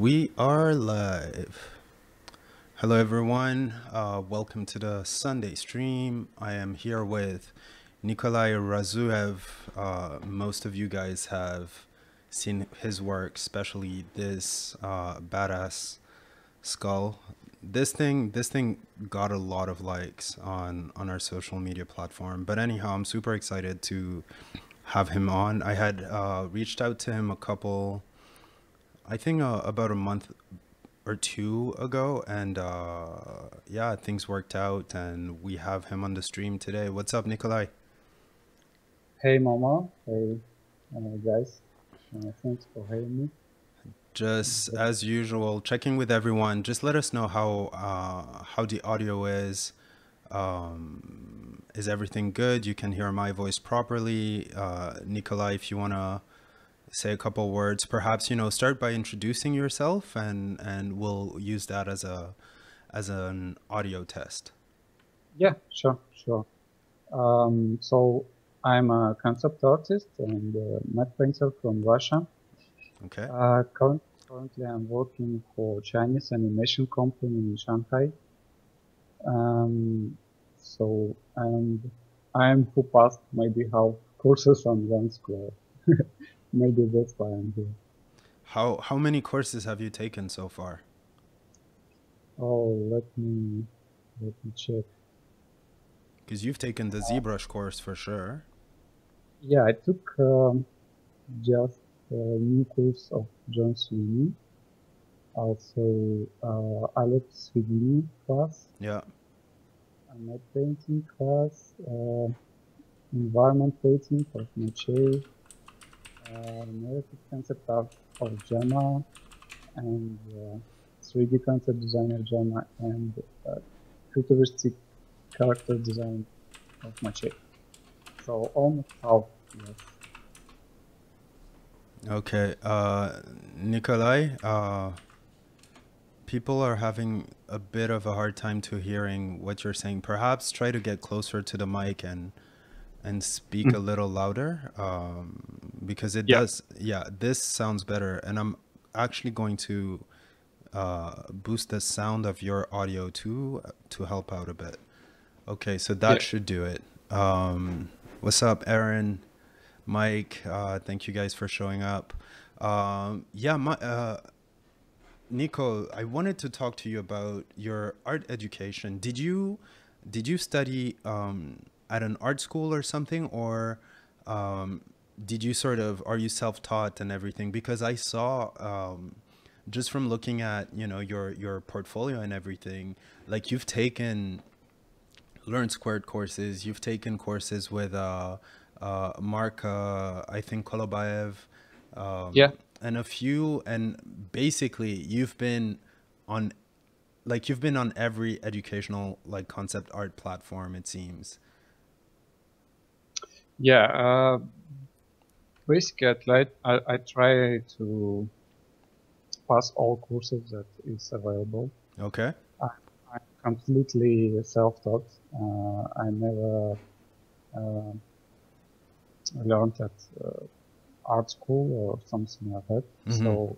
We are live. Hello, everyone. Welcome to the Sunday stream. I am here with Nikolay Razuev. Most of you guys have seen his work, especially this badass skull. This thing got a lot of likes on our social media platform. But anyhow, I'm super excited to have him on. I had reached out to him I think about a month or two ago, and yeah, things worked out, and we have him on the stream today. What's up, Nikolai? Hey Mama, hey guys, thanks for having me. Just as usual, checking with everyone. Just let us know how the audio is. Is everything good? You can hear my voice properly. Nikolai, if you wanna say a couple words, perhaps start by introducing yourself, and we'll use that as an audio test. Yeah, sure. So I'm a concept artist and matte painter from Russia. Okay. Currently I'm working for Chinese animation company in Shanghai. Um, so and I'm who passed maybe half courses on one school. Maybe that's why I'm here. How many courses have you taken so far? Oh, let me check. Because you've taken the ZBrush course for sure. Yeah, I took just a new course of John Sweeney, also Alex Sweeney class, Yeah. a matte painting class, environment painting of Mache, narrative concept art of Gemma, and 3D concept design of Gemma, and futuristic character design of Mache. So almost half, yes. Okay. Nikolai, people are having a bit of a hard time to hearing what you're saying. Perhaps try to get closer to the mic and speak a little louder, because it Yeah, does. Yeah, this sounds better, and I'm actually going to boost the sound of your audio too to help out a bit. Okay, so yeah. that should do it. What's up, Aaron? Mike, thank you guys for showing up. Yeah, Nico, I wanted to talk to you about your art education. Did you study at an art school or something, or um, did you are you self-taught and everything? Because I saw just from looking at your portfolio and everything, like you've taken Learn Squared courses. You've taken courses with Mark, I think Kolobaev, Yeah. and a few. And basically, on you've been on every educational concept art platform. It seems. Yeah, basically, I try to pass all courses that is available. Okay. I, I'm completely self-taught. I never uh, learned at art school or something like that. Mm-hmm. So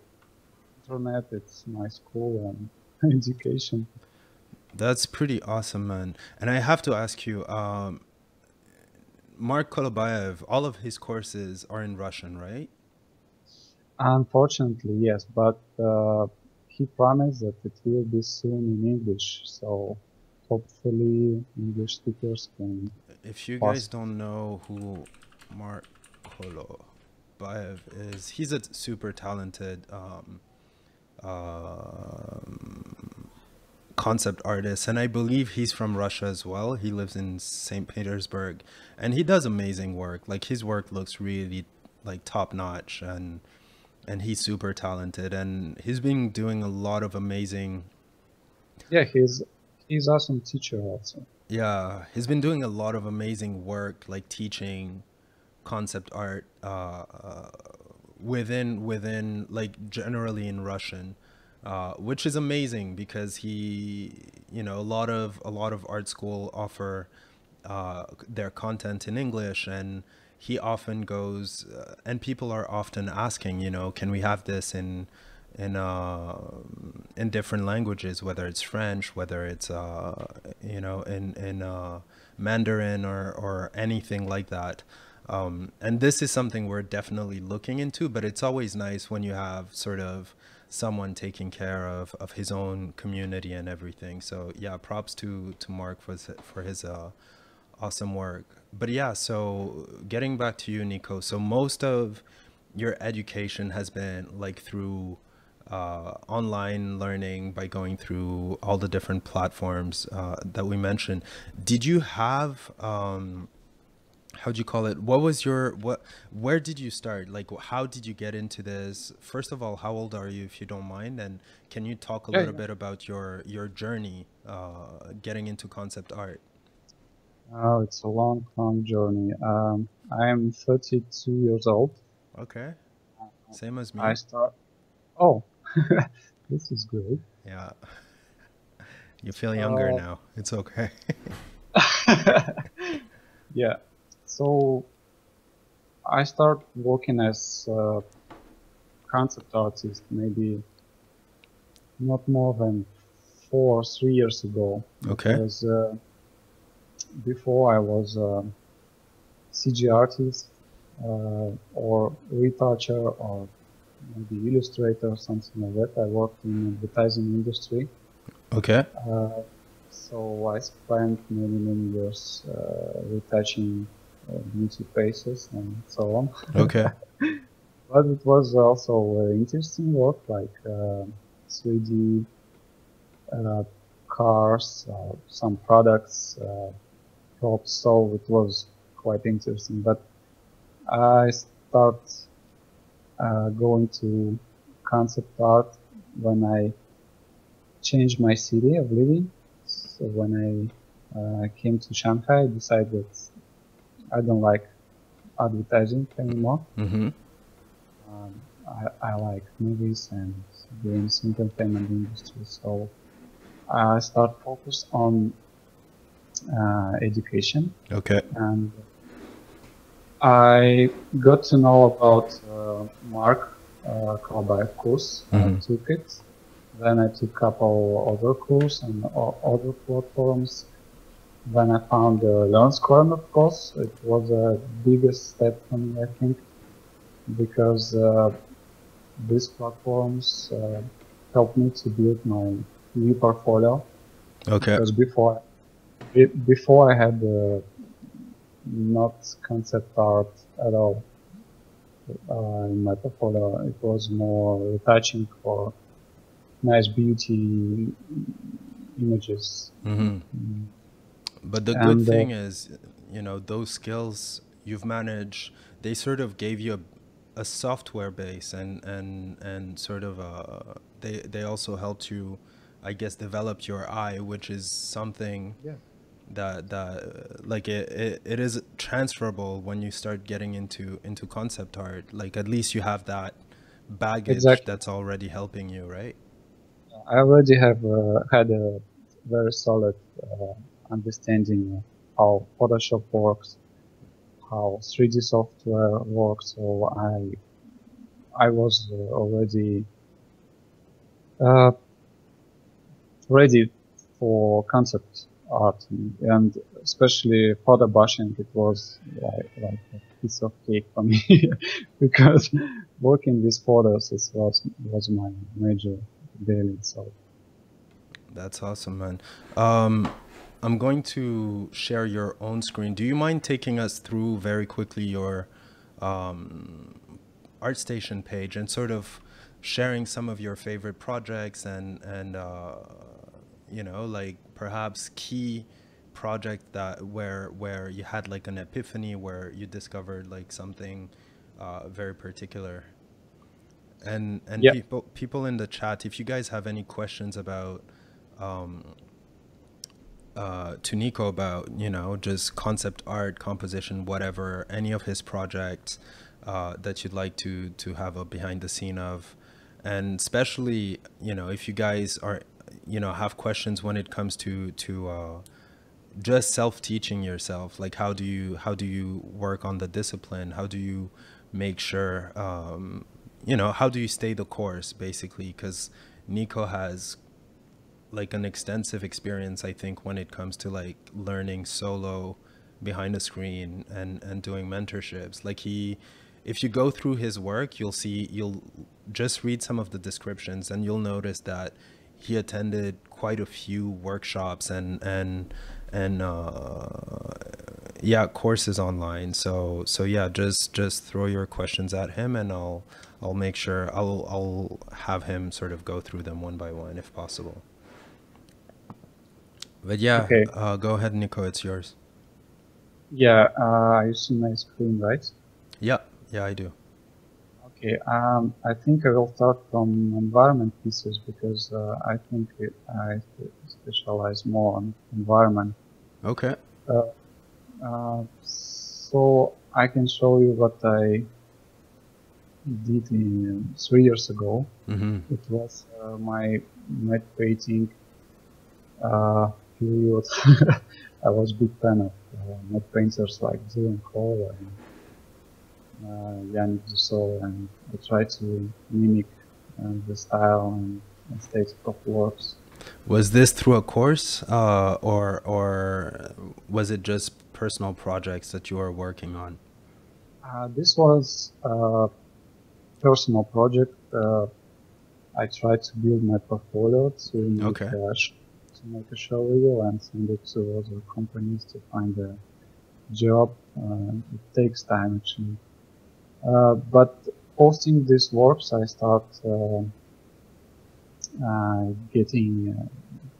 internet, it's my school and education. That's pretty awesome, man. And I have to ask you, Mark Kolobaev, all of his courses are in Russian, right? Unfortunately, yes, but he promised that it will be soon in English. So hopefully English speakers can If you guys pass. don't know who Mark Kolobaev is, he's a super talented concept artist, and I believe he's from Russia as well. He lives in St. Petersburg, and he does amazing work. Like his work looks really top notch, and he's super talented, and he's been doing a lot of amazing. Yeah, he's awesome teacher also. Yeah, he's been doing a lot of amazing work, like teaching concept art within generally in Russian, which is amazing because a lot of art school offer their content in English, and he often goes and people are often asking, can we have this in different languages, whether it's French, whether it's in Mandarin or anything like that. And this is something we're definitely looking into, but it's always nice when you have sort of someone taking care of his own community and everything. So yeah, props to Mark for his awesome work. But yeah, so getting back to you, Nico. So most of your education has been like through online learning by going through all the different platforms that we mentioned. Did you have how'd you call it? What was your what? Where did you start? Like, how did you get into this? First of all, how old are you, if you don't mind? And can you talk a Yeah, little yeah. bit about your journey getting into concept art? Oh, it's a long, long journey. I'm 32 years old. Okay, same as I me. start. Oh, this is great. Yeah, you feel younger Uh, now. It's okay. yeah. So I start working as a concept artist maybe not more than 4 or 3 years ago Okay. because before I was a CG artist or retoucher or maybe illustrator, something like that. I worked in advertising industry. Okay. Uh, so I spent many, many years retouching beauty faces and so on. Okay. But it was also interesting work like 3D uh, cars, some products, props. So it was quite interesting. But I start going to concept art when I changed my city of living. So when I came to Shanghai, I decided I don't like advertising anymore. Mm-hmm. I like movies and games, entertainment industry. So I start focus on education, Okay. and I got to know about Mark Kalbayev course. I Mm-hmm. took it. Then I took a couple other courses and other platforms. Then I found the Learn Square, of course. It was the biggest step for me, I think, because these platforms helped me to build my new portfolio. Okay. Because before I had not concept art at all in my portfolio. It was more retouching for nice beauty images. Mm-hmm. But the good And thing is, those skills you've managed, they sort of gave you a software base and sort of they also helped you, I guess, develop your eye, which is something yeah, that like it is transferable when you start getting into concept art. Like at least you have that baggage exactly. that's already helping you, right? I already have had a very solid understanding of how Photoshop works, how 3D software works. So I was already uh, ready for concept art, and especially photo brushing. It was like a piece of cake for me because working with photos was my major daily. So That's awesome, man. Um, I'm going to share your own screen. Do you mind taking us through very quickly your ArtStation page and sort of sharing some of your favorite projects and like perhaps key project that where you had like an epiphany where you discovered like something very particular. And yeah, people in the chat, if you guys have any questions about to Nico about just concept art, composition, whatever, any of his projects that you'd like to have a behind the scene of, and especially if you guys are have questions when it comes to just self-teaching yourself, like how do you work on the discipline, how do you make sure you know, how do you stay the course basically? Because Nico has like an extensive experience, I think, when it comes to like learning solo behind a screen and doing mentorships. Like he, if you go through his work, you'll just read some of the descriptions and you'll notice that he attended quite a few workshops and yeah, courses online. So yeah, just throw your questions at him and I'll make sure I'll have him sort of go through them one by one if possible. But yeah, Okay. go ahead, Nico, it's yours. Yeah, you see my screen, right? Yeah, yeah, I do. Okay. I think I will start from environment pieces because I think I specialize more on environment. Okay. So I can show you what I did 3 years ago. Mm-hmm. It was my matte painting period. I was a big fan of matte painters like Dylan Cole and Yannick Dussault, and I tried to mimic the style and aesthetic of works. Was this through a course, or was it just personal projects that you were working on? This was a personal project. I tried to build my portfolio to make, Okay. to make a show reel and send it to other companies to find a job. It takes time actually. But posting these works, I start getting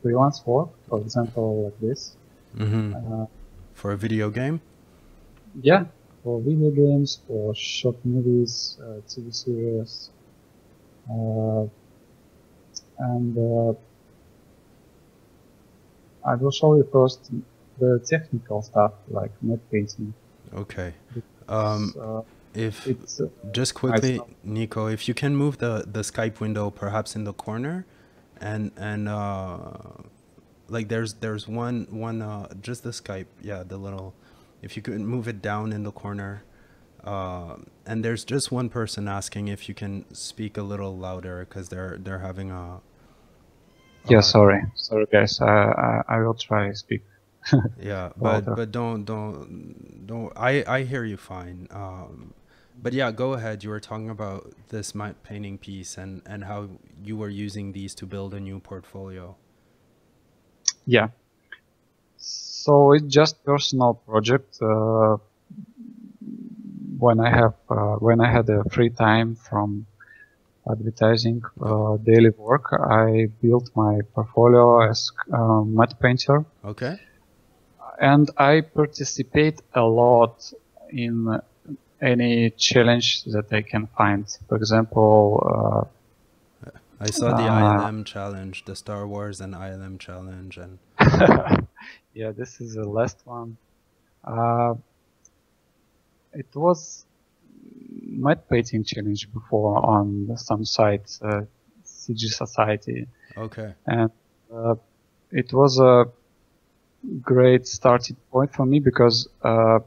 freelance work, for example, like this. Mm-hmm. For a video game? Yeah, for video games, for short movies, TV series, and I will show you first the technical stuff like matte painting. Okay. Because, If it's just it's quickly, not, Nico, if you can move the Skype window perhaps in the corner, and like there's one just the Skype, yeah, the little, if you could move it down in the corner, and there's just one person asking if you can speak a little louder because they're having yeah. uh Sorry guys. I will try to speak yeah, louder. but don't I hear you fine. But yeah, go ahead. You were talking about this matte painting piece and how you were using these to build a new portfolio. Yeah. So it's just personal project. When I had a free time from advertising daily work, I built my portfolio as matte painter, Okay. and I participate a lot in any challenge that I can find. For example, I saw the ILM challenge, the Star Wars and ILM challenge, and yeah, this is the last one. It was matte painting challenge before on some sites, CG Society, okay. and it was a great starting point for me because I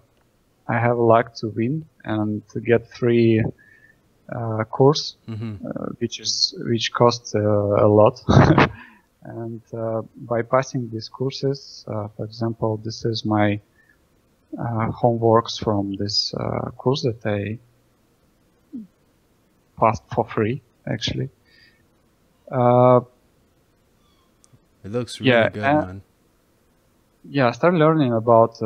have luck to win and to get free course, Mm-hmm. which costs a lot. And by passing these courses, for example, this is my homeworks from this course that I passed for free, actually. It looks really good, man. Yeah, I started learning about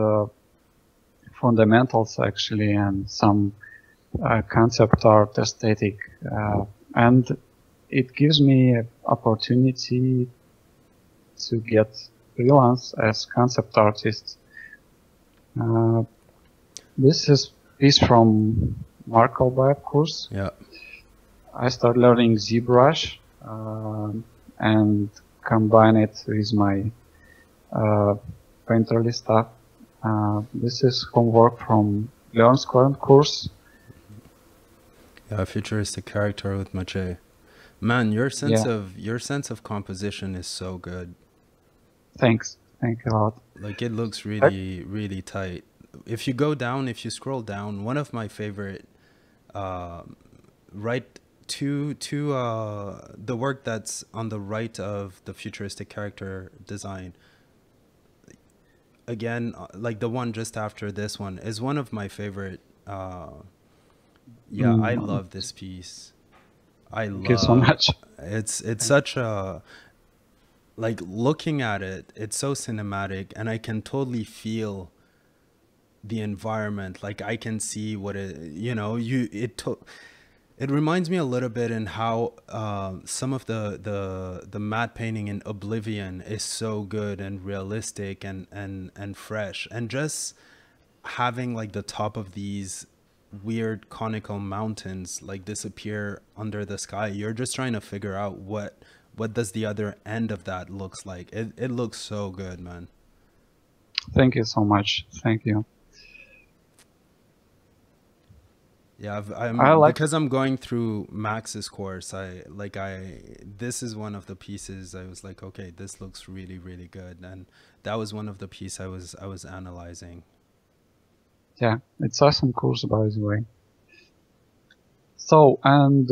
fundamentals actually and some concept art aesthetic, and it gives me an opportunity to get freelance as concept artist. This is from Mark Albayev course. Yeah. I started learning ZBrush and combine it with my painterly stuff. This is homework from Leon's current course. Yeah, futuristic character with Mache. Man, your sense of composition is so good. Thanks. Thank you a lot. Like it looks really, really tight. If you go down, if you scroll down, one of my favorite, right the work that's on the right of the futuristic character design, again, like the one just after this one is one of my favorite. Yeah, I Mm, love this piece. I thank you so love much. it's Thank such a, like, looking at it, it's so cinematic, and I can totally feel the environment. Like I can see what it, it reminds me a little bit in how some of the matte painting in Oblivion is so good and realistic and fresh, and just having like the top of these weird conical mountains like disappear under the sky. You're just trying to figure out what does the other end of that looks like. It looks so good, man. thank you so much. Thank you. Yeah, I I'm like. because I'm going through Max's course. This is one of the pieces I was like, okay, this looks really really good, and that was one of the pieces I was analyzing. Yeah, it's awesome course, by the way. So, and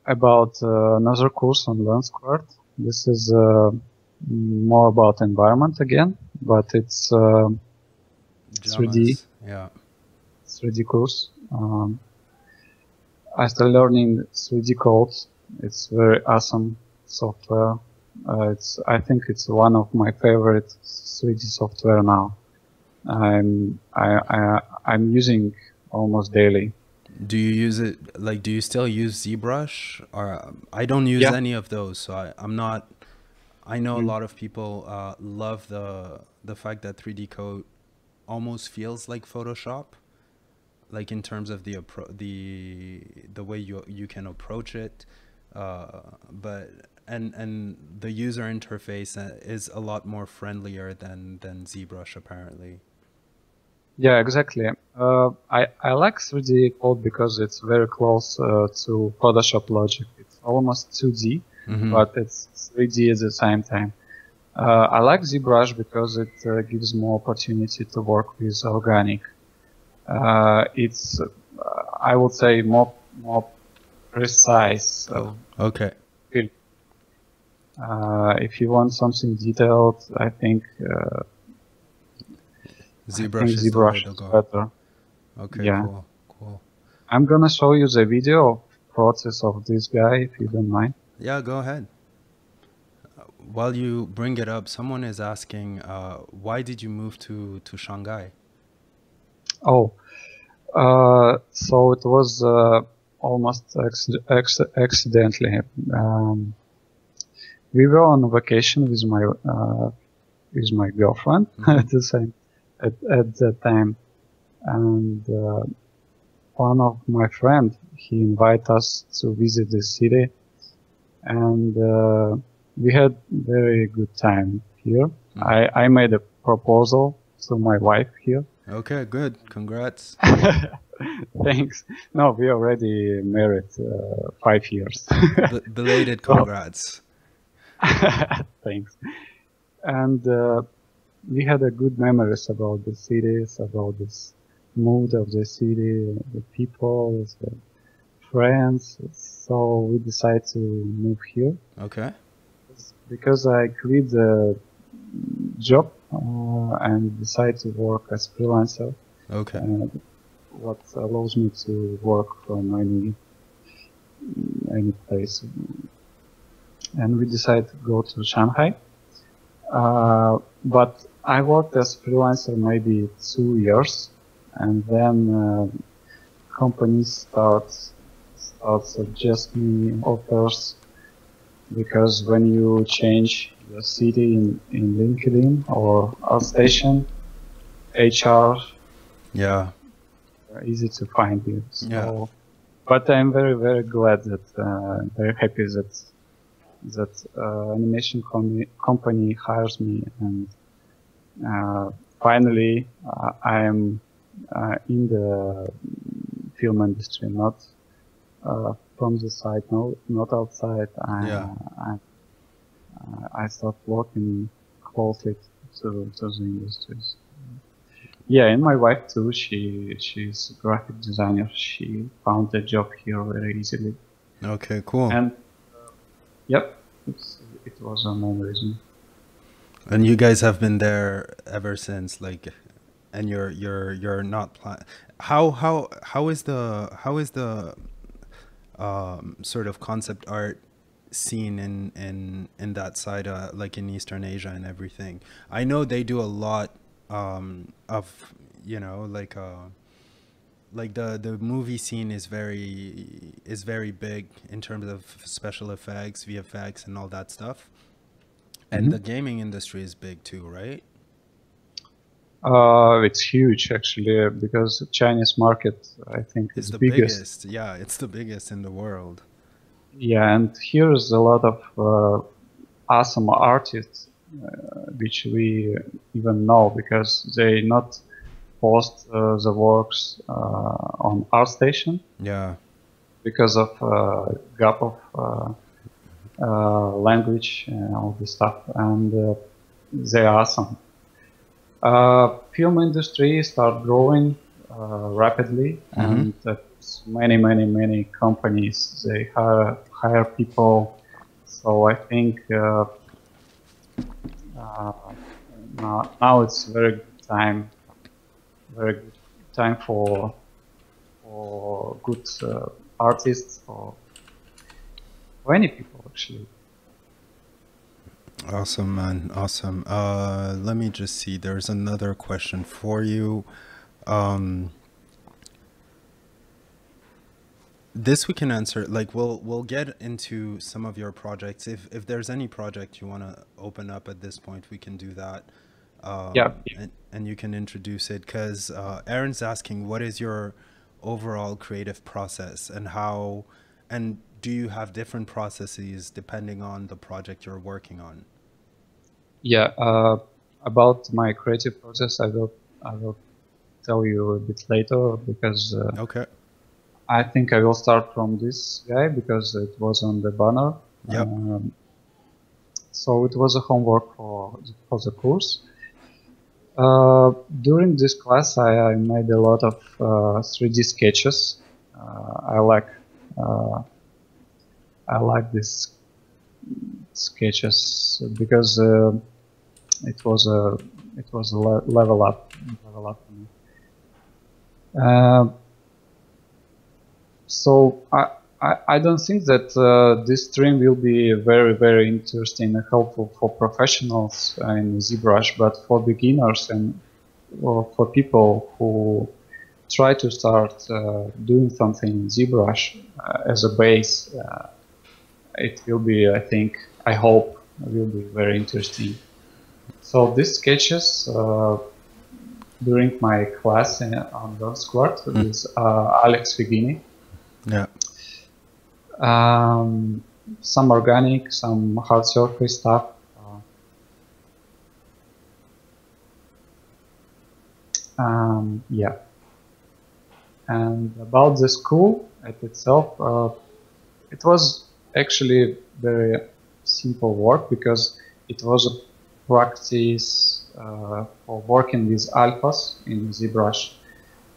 about another course on LensQuart. This is more about environment again, but it's 3D Dramas, yeah. 3D course. I started learning 3D codes. It's very awesome software. I think it's one of my favorite 3D software now. I'm using almost daily. Do you use it, like, do you still use ZBrush? Or I don't use Yeah. any of those, so I'm not. I know a Mm. lot of people love the fact that 3D code almost feels like Photoshop, like in terms of the way you can approach it, but and the user interface is a lot more friendlier than ZBrush apparently. Yeah, exactly. I like 3D code because it's very close to Photoshop logic. It's almost 2D, but it's 3D at the same time. I like ZBrush because it gives more opportunity to work with organic. It's, I would say, more precise. Okay. Feel. If you want something detailed, I think ZBrush is the way ZBrush to is go. better. Okay, Yeah. cool. I'm gonna show you the video process of this guy, if you don't mind. Yeah, go ahead. While you bring it up, someone is asking, why did you move to Shanghai? Oh, so it was almost accidentally. We were on vacation with my girlfriend at the same at that time, and one of my friend, he invited us to visit the city, and we had very good time here. I made a proposal to my wife here. Okay, good. Congrats. Thanks. No, we already married 5 years. Belated congrats. Thanks. And we had a good memories about the cities, about this mood of the city, the people, the friends. So we decided to move here. Okay. Because I quit the job and decided to work as freelancer. Okay. What allows me to work from any place. And we decided to go to Shanghai. But I worked as freelancer maybe 2 years, and then companies start suggest me offers, because when you change your city in LinkedIn or Outstation, HR, yeah, easy to find you. So, yeah. But I'm very, very glad that, very happy that animation company hires me, and finally I am in the film industry, not from the side, no, not outside. I start working closely to the industries. Yeah, and my wife too. She's a graphic designer. She found a job here very easily. Okay, cool. And yep, it was a main reason. And you guys have been there ever since, like, and you're not how is the sort of concept art scene in that side, like in Eastern Asia and everything? I know they do a lot of, like the movie scene is very big in terms of special effects, VFX, and all that stuff. And the Mhm. gaming industry is big too, right? It's huge actually because the Chinese market I think It's is the biggest. biggest. Yeah, it's the biggest in the world. Yeah, and here's a lot of awesome artists which we even know because they not post the works on ArtStation Yeah. because of gap of language and all this stuff, and they are awesome. Film industry start growing rapidly, Mm-hmm. and many companies they hire people. So I think uh, now it's very good time for good artists for any people actually. Awesome, man. Awesome. Let me just see. There's another question for you. Um, this we can answer. Like, we'll get into some of your projects. If there's any project you want to open up at this point, we can do that. Yeah, And you can introduce it, because Aaron's asking, what is your overall creative process, and do you have different processes depending on the project you're working on? yeah. About my creative process, I will tell you a bit later because Okay. I think I will start from this guy because it was on the banner. Yep. So it was a homework for the course. Uh, During this class, I made a lot of 3D sketches. Uh, I like these sketches because it was a level up for me. Uh, so I don't think that this stream will be very interesting and helpful for professionals in ZBrush, but for beginners and for people who try to start doing something in ZBrush as a base, it will be, I hope, will be very interesting. So these sketches during my class on Dot Squad with Alex Figini. Yeah. Some organic, some hard surface stuff. Yeah. And about the school at itself, it was actually very simple work because it was a practice for working with alphas in ZBrush.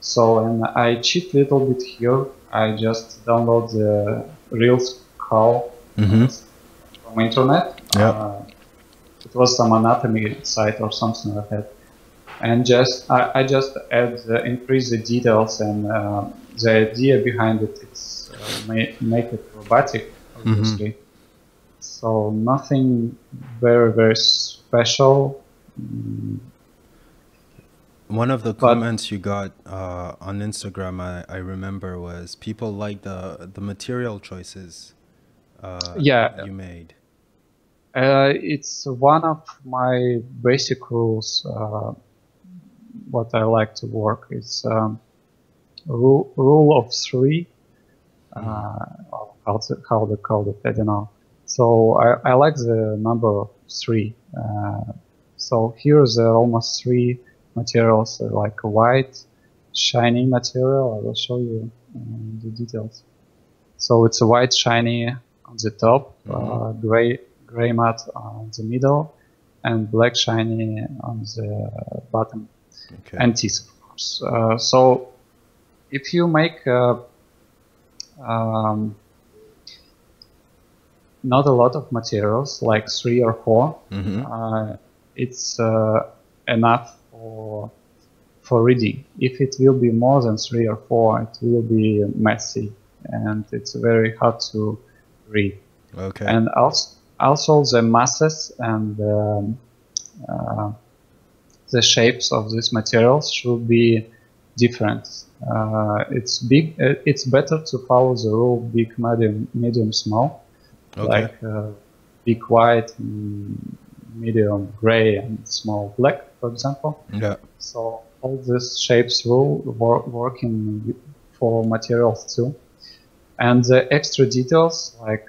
So, and I cheat a little bit here. I just download the real skull from internet. Yep. It was some anatomy site or something like that. And I just increase the details and the idea behind it. It's make it robotic, obviously. So nothing very special. One of the But comments you got on Instagram, I remember, was people like the material choices yeah, you made. it's one of my basic rules. What I like to work. It's rule of three. How they call it, I don't know. So I like the number three. So here's almost three materials, like a white, shiny material. I will show you the details. So it's a white shiny on the top, gray matte on the middle, and black shiny on the bottom. Okay. and teeth, of course. So if you make um, not a lot of materials, like 3 or 4, it's enough for reading. If it will be more than 3 or 4, it will be messy and it's very hard to read. Okay. And also the masses and the shapes of these materials should be different. It's better to follow the rule big, medium, small. Okay. Like big white, medium gray, and small black, for example. Yeah. So all these shapes will work for materials too. And the extra details like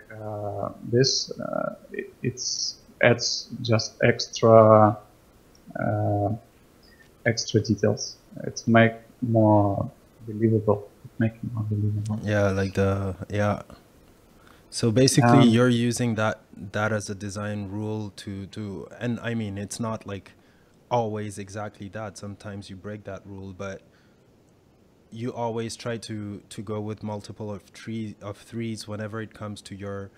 this, it's adds just extra details. It make more believable. Yeah, like yeah. So basically, you're using that as a design rule to, and I mean, it's not like always exactly that. Sometimes you break that rule, but you always try to go with multiple of threes whenever it comes to your,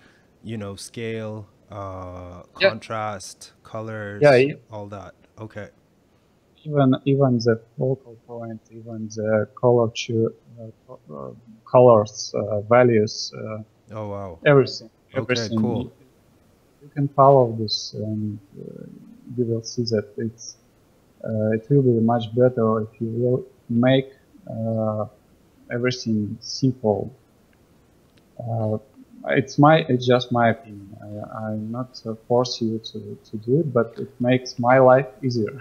scale, contrast, colors, all that. Okay. Even the focal point, even the colors, values. Oh wow. Everything. Okay, cool. You can follow this, and you will see that it will be much better if you will make everything simple. It's just my opinion. I'm not force you to do it, but it makes my life easier.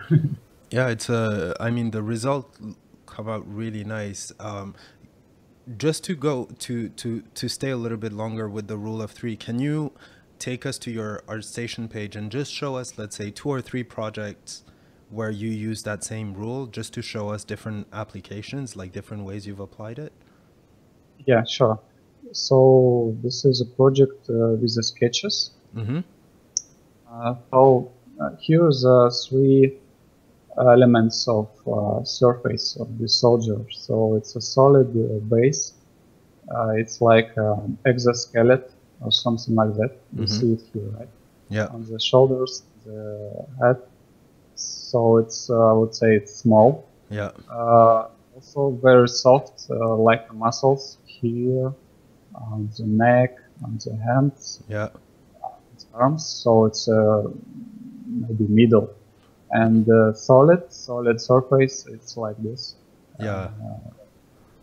Yeah, it's I mean, the result come out really nice. Just to go to stay a little bit longer with the rule of 3, can you take us to your ArtStation page and just show us, let's say, 2 or 3 projects where you use that same rule, just to show us different applications, like different ways you've applied it? Yeah, sure. So this is a project with the sketches. So here's 3 elements of surface of the soldier. So it's a solid base. It's like exoskeleton or something like that. You see it here, right? Yeah. On the shoulders, the head. So it's I would say it's small. Yeah. Also very soft, like the muscles here on the neck, on the hands, Yeah. arms. So it's maybe middle. And solid surface, it's like this. Yeah.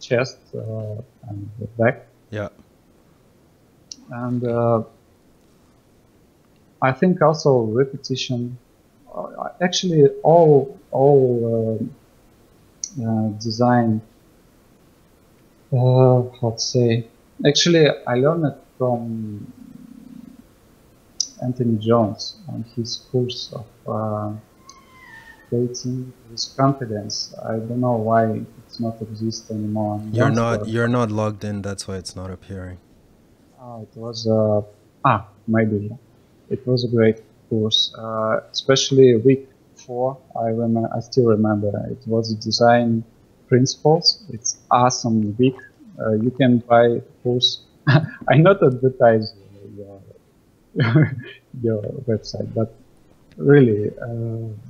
Chest and the back. Yeah. And I think also repetition. Actually, all design. How to say? Actually, I learned it from Anthony Jones on his course of creating with confidence. I don't know why it's not exist anymore. You're not logged in. That's why it's not appearing. It was maybe it was a great course, especially week 4. I still remember. It was design principles. It's awesome week. You can buy the course. I not advertise your website, but really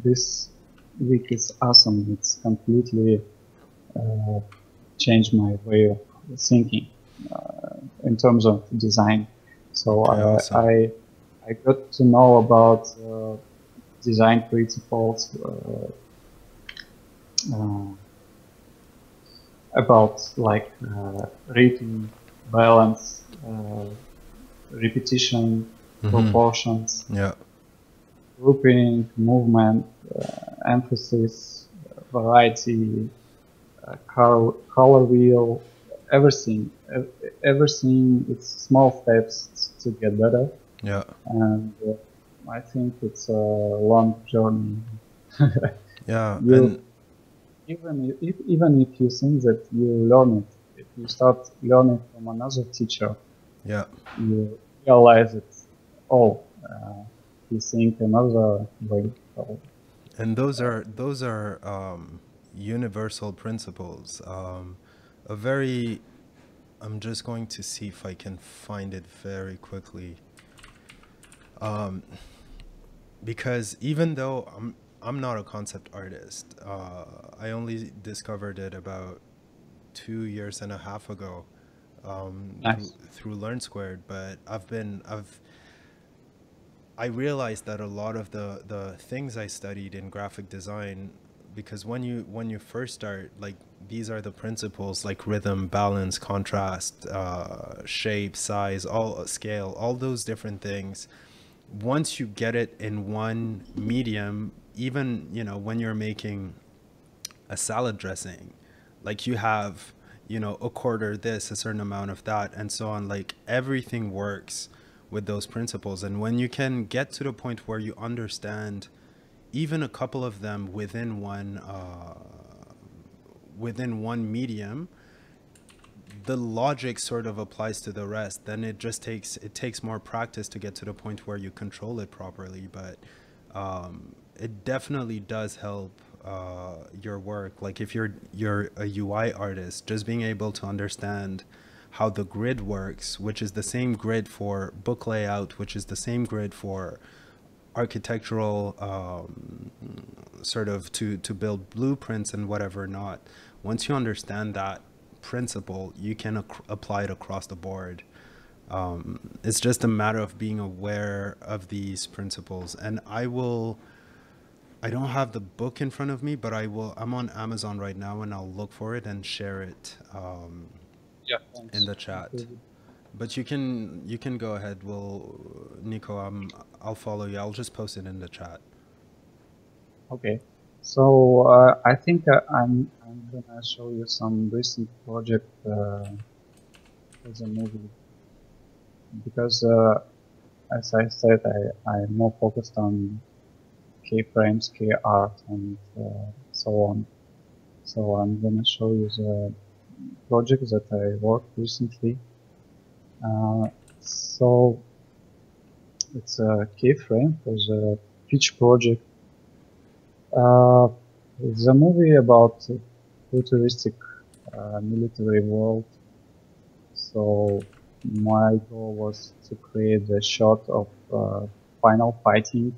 this week is awesome. It's completely changed my way of thinking in terms of design. So awesome. I got to know about design principles, about like rhythm, balance, repetition, proportions, grouping, movement, emphasis, variety, color wheel, everything. Everything. It's small steps to get better. Yeah. And I think it's a long journey. Yeah. Even if you think that you learn it, if you start learning from another teacher, yeah, you realize that you think another way. So And those are universal principles. A very I'm just going to see if I can find it very quickly. Because even though I'm not a concept artist, I only discovered it about 2 years and a half ago, Nice. through Learn Squared. But I realized that a lot of the things I studied in graphic design, because when you first start, like, these are the principles, like rhythm, balance, contrast, shape, size, all scale, all those different things. Once you get it in one medium, even, when you're making a salad dressing, like, you have, a quarter this, a certain amount of that, and so on. Like, everything works with those principles. And when you can get to the point where you understand even a couple of them within one medium, the logic sort of applies to the rest. Then it takes more practice to get to the point where you control it properly. But it definitely does help your work. Like, if you're a UI artist, just being able to understand how the grid works, which is the same grid for book layout, which is the same grid for architectural, sort of to build blueprints and whatever not. Once you understand that principle, you can apply it across the board. It's just a matter of being aware of these principles. And I don't have the book in front of me, but I'm on Amazon right now, and I'll look for it and share it Yeah, in thanks. the chat. But you can go ahead. Nico, I'll follow you. I'll just post it in the chat. Okay. So I think I'm gonna show you some recent project as a movie, because as I said, I'm more focused on keyframes, key art, and so on. So I'm gonna show you the project that I worked recently. So it's a keyframe for the pitch project. It's a movie about futuristic military world. So my goal was to create a shot of final fighting,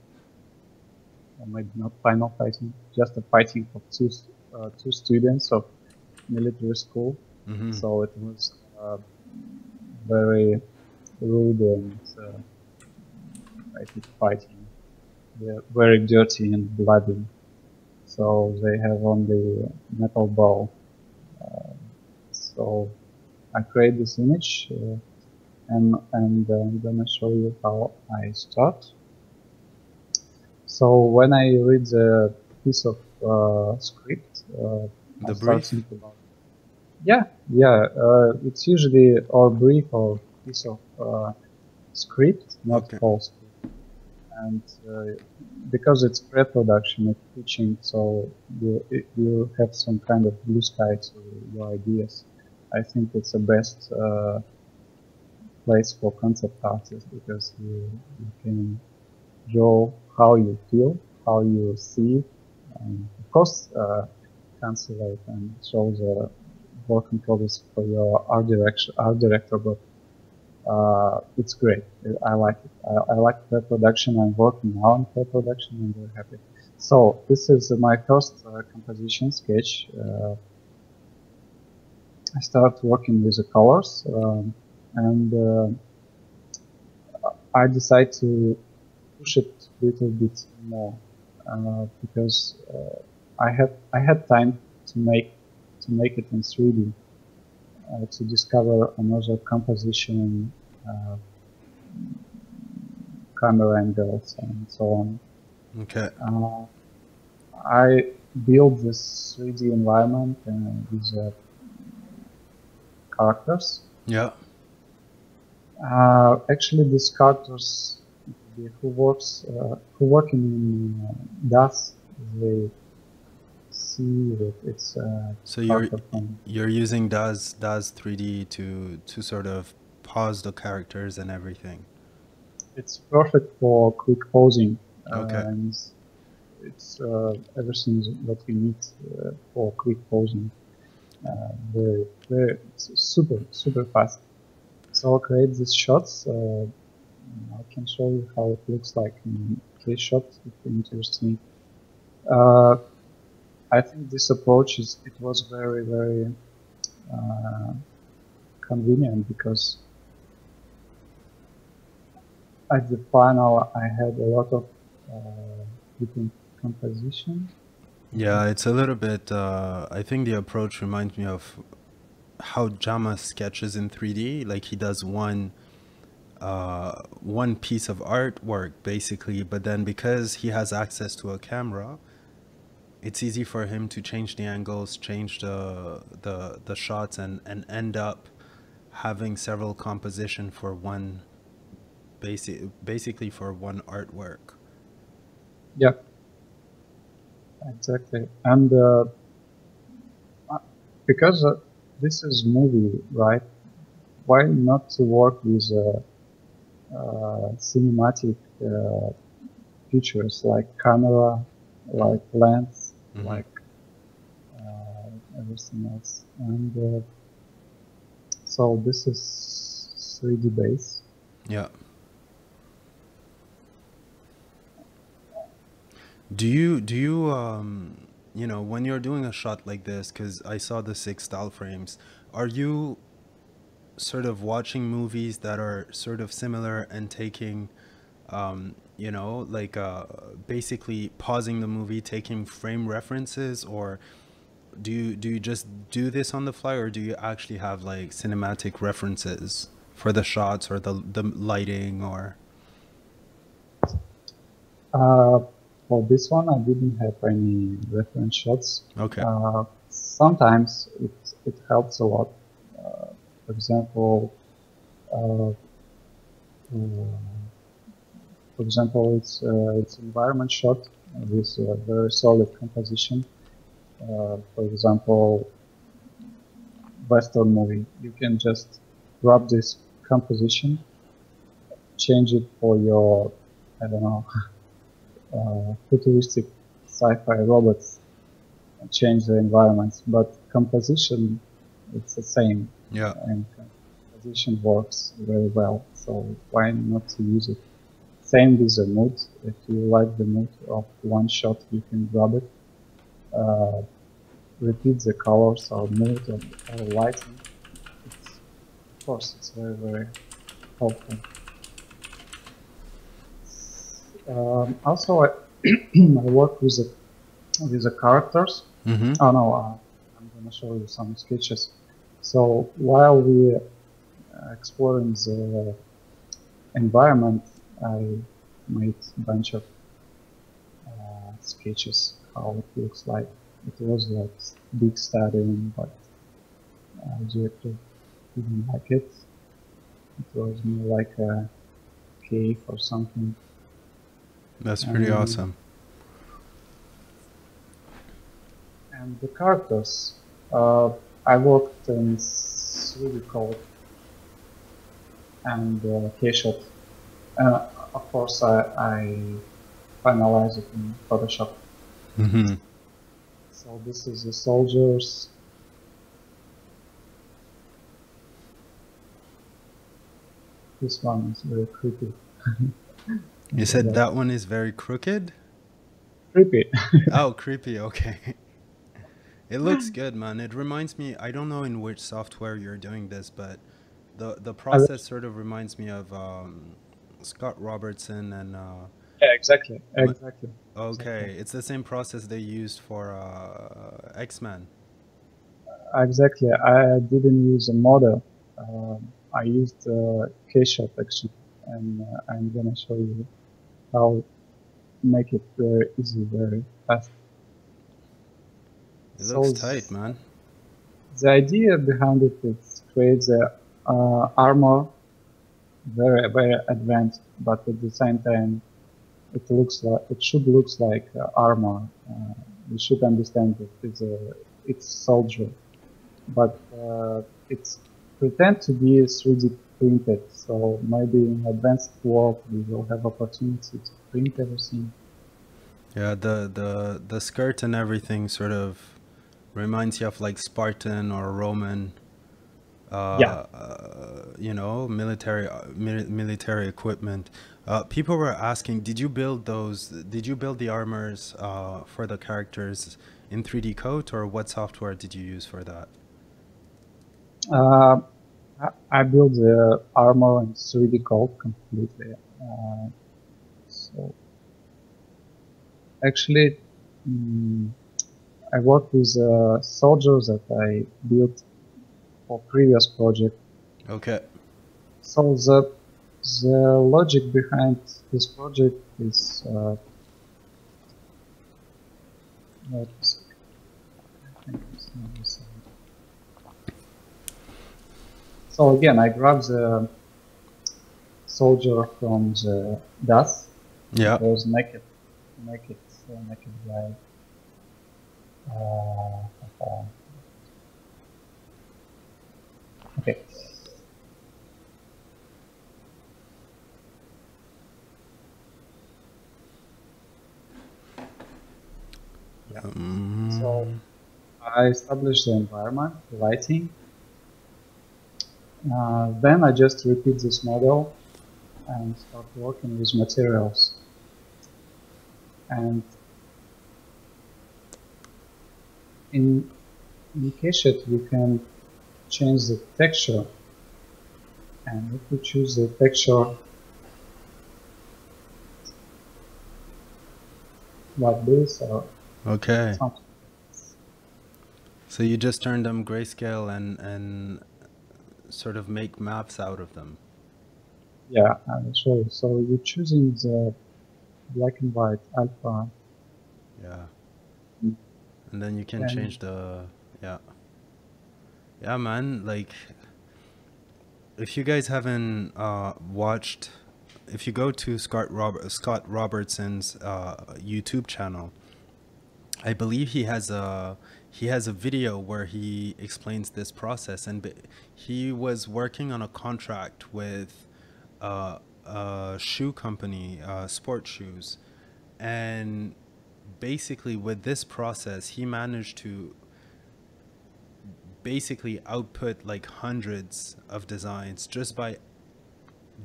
or maybe not final fighting, just a fighting of two students of military school. Mm-hmm. So it was very rude and epic fighting. They're very dirty and bloody. So they have only metal ball. So I create this image, and I'm gonna show you how I start. So when I read the piece of script, I The start brief. thinking about, yeah, it's usually or brief or piece of script, not Okay. whole script. And because it's pre-production, it's pitching, so you have some kind of blue sky to your ideas. I think it's the best place for concept artists, because you can draw how you feel, how you see, and of course translate and show the work in progress for your art director. But it's great. I like it. I like pre-production. I'm working now on pre-production. I'm very happy. So this is my first composition sketch. I start working with the colors, and I decide to push it a little bit more, because I had time to make it in 3D, to discover another composition, camera angles, and so on. Okay. I built this 3D environment with characters. Yeah. Actually, these characters who work in DAS, they see that it's a So character from. you're using DAZ 3D to sort of pause the characters and everything. It's perfect for quick posing. Okay. it's everything what we need for quick posing. It's super fast. So I'll create these shots. I can show you how it looks like in case shot if you're interested. Uh, I think this approach it was very uh, convenient because at the final I had a lot of different composition. Yeah, it's a little bit, I think the approach reminds me of how Jama sketches in 3D. Like he does one piece of artwork basically, but then because he has access to a camera, it's easy for him to change the angles, change the shots, and end up having several composition for one basically for one artwork. Yeah, exactly. And because this is movie, right? Why not to work with cinematic features like camera, like lens, like everything else? And so this is 3D base. Yeah. Do you you know, when you're doing a shot like this, because I saw the 6 style frames, are you sort of watching movies that are sort of similar and taking you know, like basically pausing the movie, taking frame references, or do you just do this on the fly, or do you actually have like cinematic references for the shots or the lighting or? For this one, I didn't have any reference shots. Okay. Sometimes it helps a lot. For example, uh, it's environment shot with a very solid composition. For example, Western movie, you can just grab this composition, change it for your, I don't know, futuristic sci-fi robots, and change the environments, but composition it's the same. Yeah. And composition works very well, so why not to use it? Same with the mood. If you like the mood of one shot, you can grab it, repeat the colors or mood or lighting. Of course, it's very helpful. Also, I work with the characters. Mm-hmm. Oh no, I'm gonna show you some sketches. So while we exploring the environment, I made a bunch of sketches how it looks like. It was like big stadium, but director didn't like it. It was more like a cave or something. That's pretty awesome. And the characters, I worked in 3D code and K-shot. Of course, I finalized it in Photoshop. Mm-hmm. So this is the soldiers. This one is very creepy. You said that one is very crooked? Creepy. Oh, creepy, okay. It looks good, man. It reminds me, I don't know in which software you're doing this, but the process sort of reminds me of Scott Robertson and yeah, exactly. okay, Exactly. it's the same process they used for X-Men. Exactly. I didn't use a model. I used K-shot actually, and I'm gonna show you how make it very easy, very fast. It looks tight, man. The idea behind it is create the armor very advanced, but at the same time it should looks like armor. We should understand that it's soldier, but it's pretend to be 3D printed. So maybe in advanced work we will have opportunity to print everything. Yeah, the skirt and everything sort of reminds you of like Spartan or Roman, Yeah. military equipment. People were asking, did you build those? Did you build the armors for the characters in 3D Coat, or what software did you use for that? Uh, I built the armor in 3D code completely. So actually, mm, I worked with soldiers that I built for previous project. Okay. So the logic behind this project is wait a second. I think it's not the same. So again, I grabbed the soldier from the dust. It Yeah. was naked guy. Okay. Yeah. So I established the environment, lighting. Then I just repeat this model and start working with materials. And in Keshet, you can change the texture. And if you choose the texture like this or Okay. something. So you just turn them grayscale and sort of make maps out of them. Yeah, I will show you. So you're choosing the black and white alpha. Yeah. And then you can Then change yeah. Yeah, man, like if you guys haven't watched, if you go to Scott Robertson's YouTube channel, I believe he has a video where he explains this process, and he was working on a contract with a shoe company, sport shoes, and basically with this process, he managed to basically output like hundreds of designs just by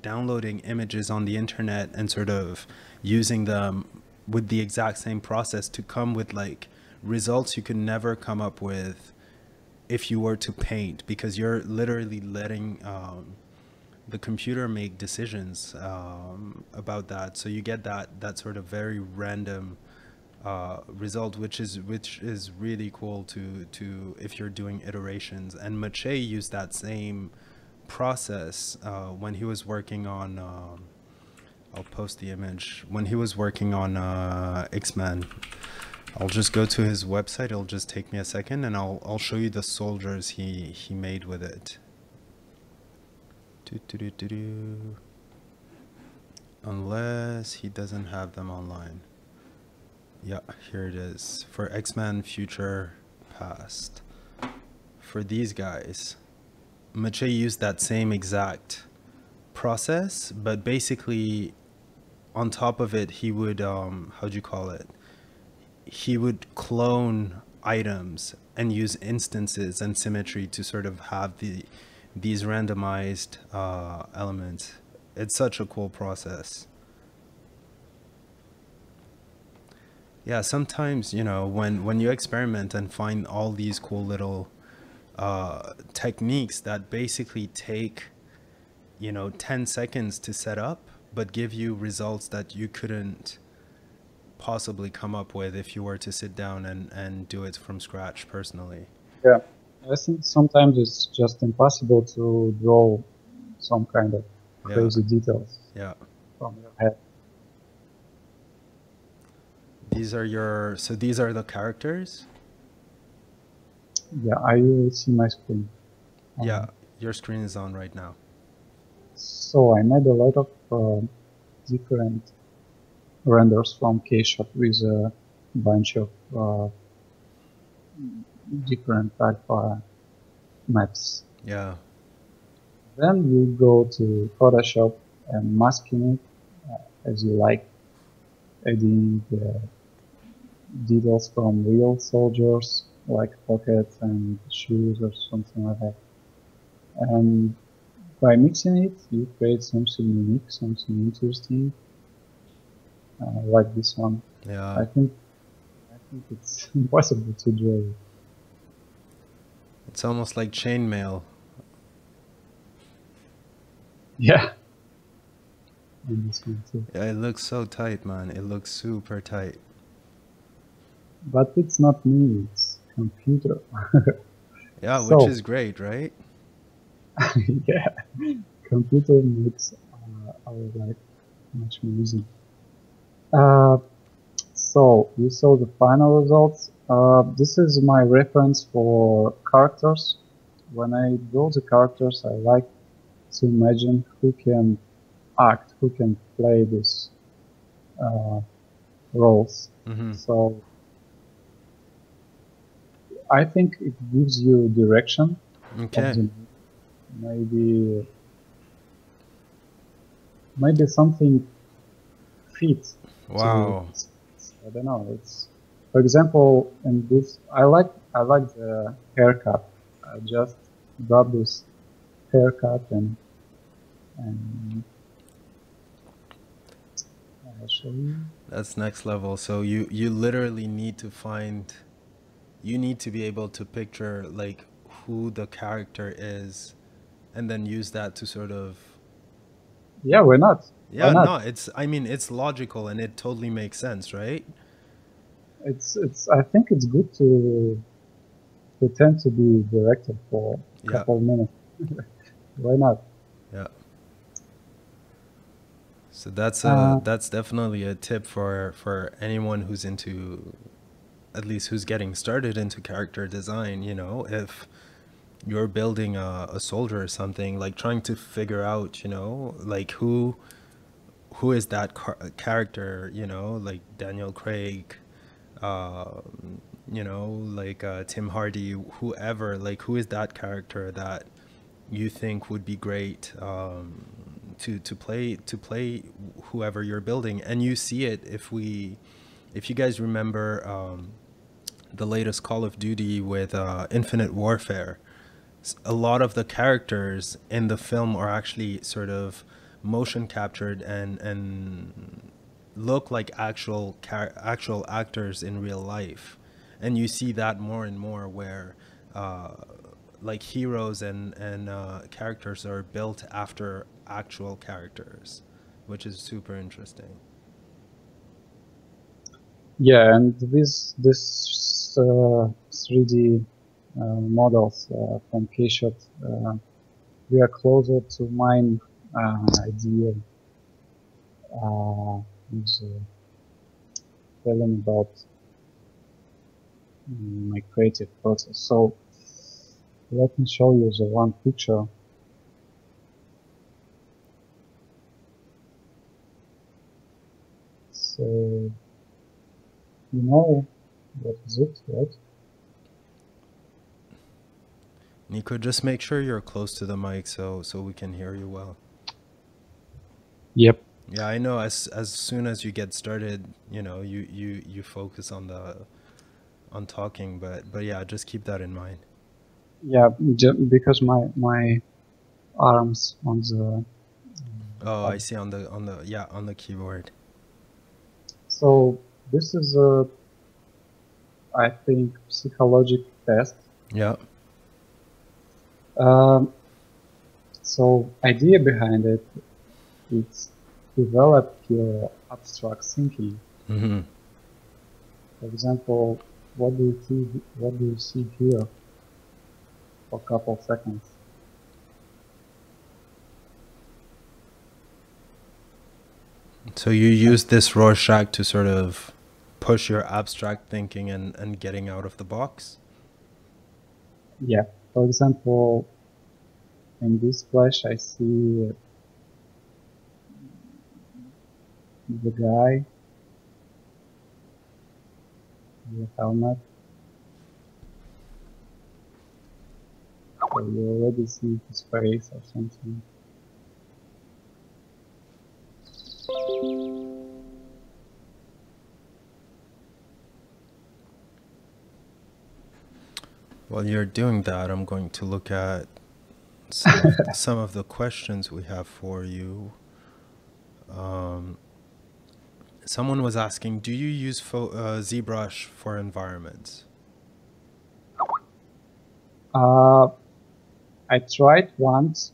downloading images on the internet and sort of using them with the exact same process to come with like results you could never come up with if you were to paint, because you're literally letting the computer make decisions about that. So you get that sort of very random result, which is really cool to if you're doing iterations. And Mache used that same process when he was working on. I'll post the image when he was working on X-Men. I'll just go to his website. It'll just take me a second, and I'll show you the soldiers he made with it. Unless he doesn't have them online. Yeah, here it is. For X-Men Future Past. For these guys, Mache used that same exact process, but basically on top of it, he would, how'd you call it? He would clone items and use instances and symmetry to sort of have these randomized elements. It's such a cool process. Yeah, sometimes, when you experiment and find all these cool little techniques that basically take, 10 seconds to set up, but give you results that you couldn't possibly come up with if you were to sit down and do it from scratch personally. yeah, I think sometimes it's just impossible to draw some kind of Yeah, crazy details yeah. from your head. So these are the characters? Yeah, I will see my screen. Yeah, your screen is on right now. So I made a lot of different renders from Kshot with a bunch of different alpha maps. Yeah. Then you go to Photoshop and masking it as you like, adding details from real soldiers, like pockets and shoes or something like that. And by mixing it, you create something unique, something interesting, like this one. Yeah. I think I think it's impossible to draw it. It's almost like chainmail. Yeah, and this one too. Yeah, it looks so tight, man. It looks super tight. But it's not me, it's computer. Yeah, which So, is great, right? yeah, computer makes our life much more easy. Uh, so, you saw the final results. This is my reference for characters. When I draw the characters, I like to imagine who can act, who can play these uh, roles. Mm-hmm. So, I think it gives you direction of Okay. the maybe maybe something fits to, Wow. I don't know. It's, for example, in this, I like the haircut. I just got this haircut and I'll show you. That's next level. So you literally need to find, you need to be able to picture like who the character is and then use that to sort of, Yeah, why not? Why yeah, no, not? it's, I mean, it's logical and it totally makes sense, right? It's. I think it's good to pretend to be director for a Yeah. couple of minutes. Why not? Yeah. So that's a, Uh, that's definitely a tip for anyone who's into, at least who's getting started into character design, you know, if you're building a soldier or something, like trying to figure out, you know, like who is that character, you know, like Daniel Craig, you know, like Tim Hardy, whoever, like who is that character that you think would be great to play whoever you're building. And you see it if you guys remember the latest Call of Duty with Infinite Warfare. A lot of the characters in the film are actually sort of motion captured and look like actual actors in real life, and you see that more and more where uh, like heroes and characters are built after actual characters, which is super interesting. yeah, and this 3D models from Keyshot, we are closer to mine idea is telling about my creative process. So let me show you the one picture. So you know what is it, right? Nico, just make sure you're close to the mic so we can hear you well. Yep. Yeah, I know. As soon as you get started, you know, you focus on the on talking, but yeah, just keep that in mind. Yeah, because my arms on the Oh, I pad. see on the yeah, on the keyboard. So this is a, I think, psychological test. Yeah. Um, so idea behind it, it's develop your abstract thinking. Mm-hmm. For example, what do you see here for a couple of seconds? So you And use this Rorschach to sort of push your abstract thinking and getting out of the box. yeah, for example, in this flash, I see the guy with the helmet. So you already see his face or something. While you're doing that, I'm going to look at some of the questions we have for you. Someone was asking, do you use ZBrush for environments? I tried once,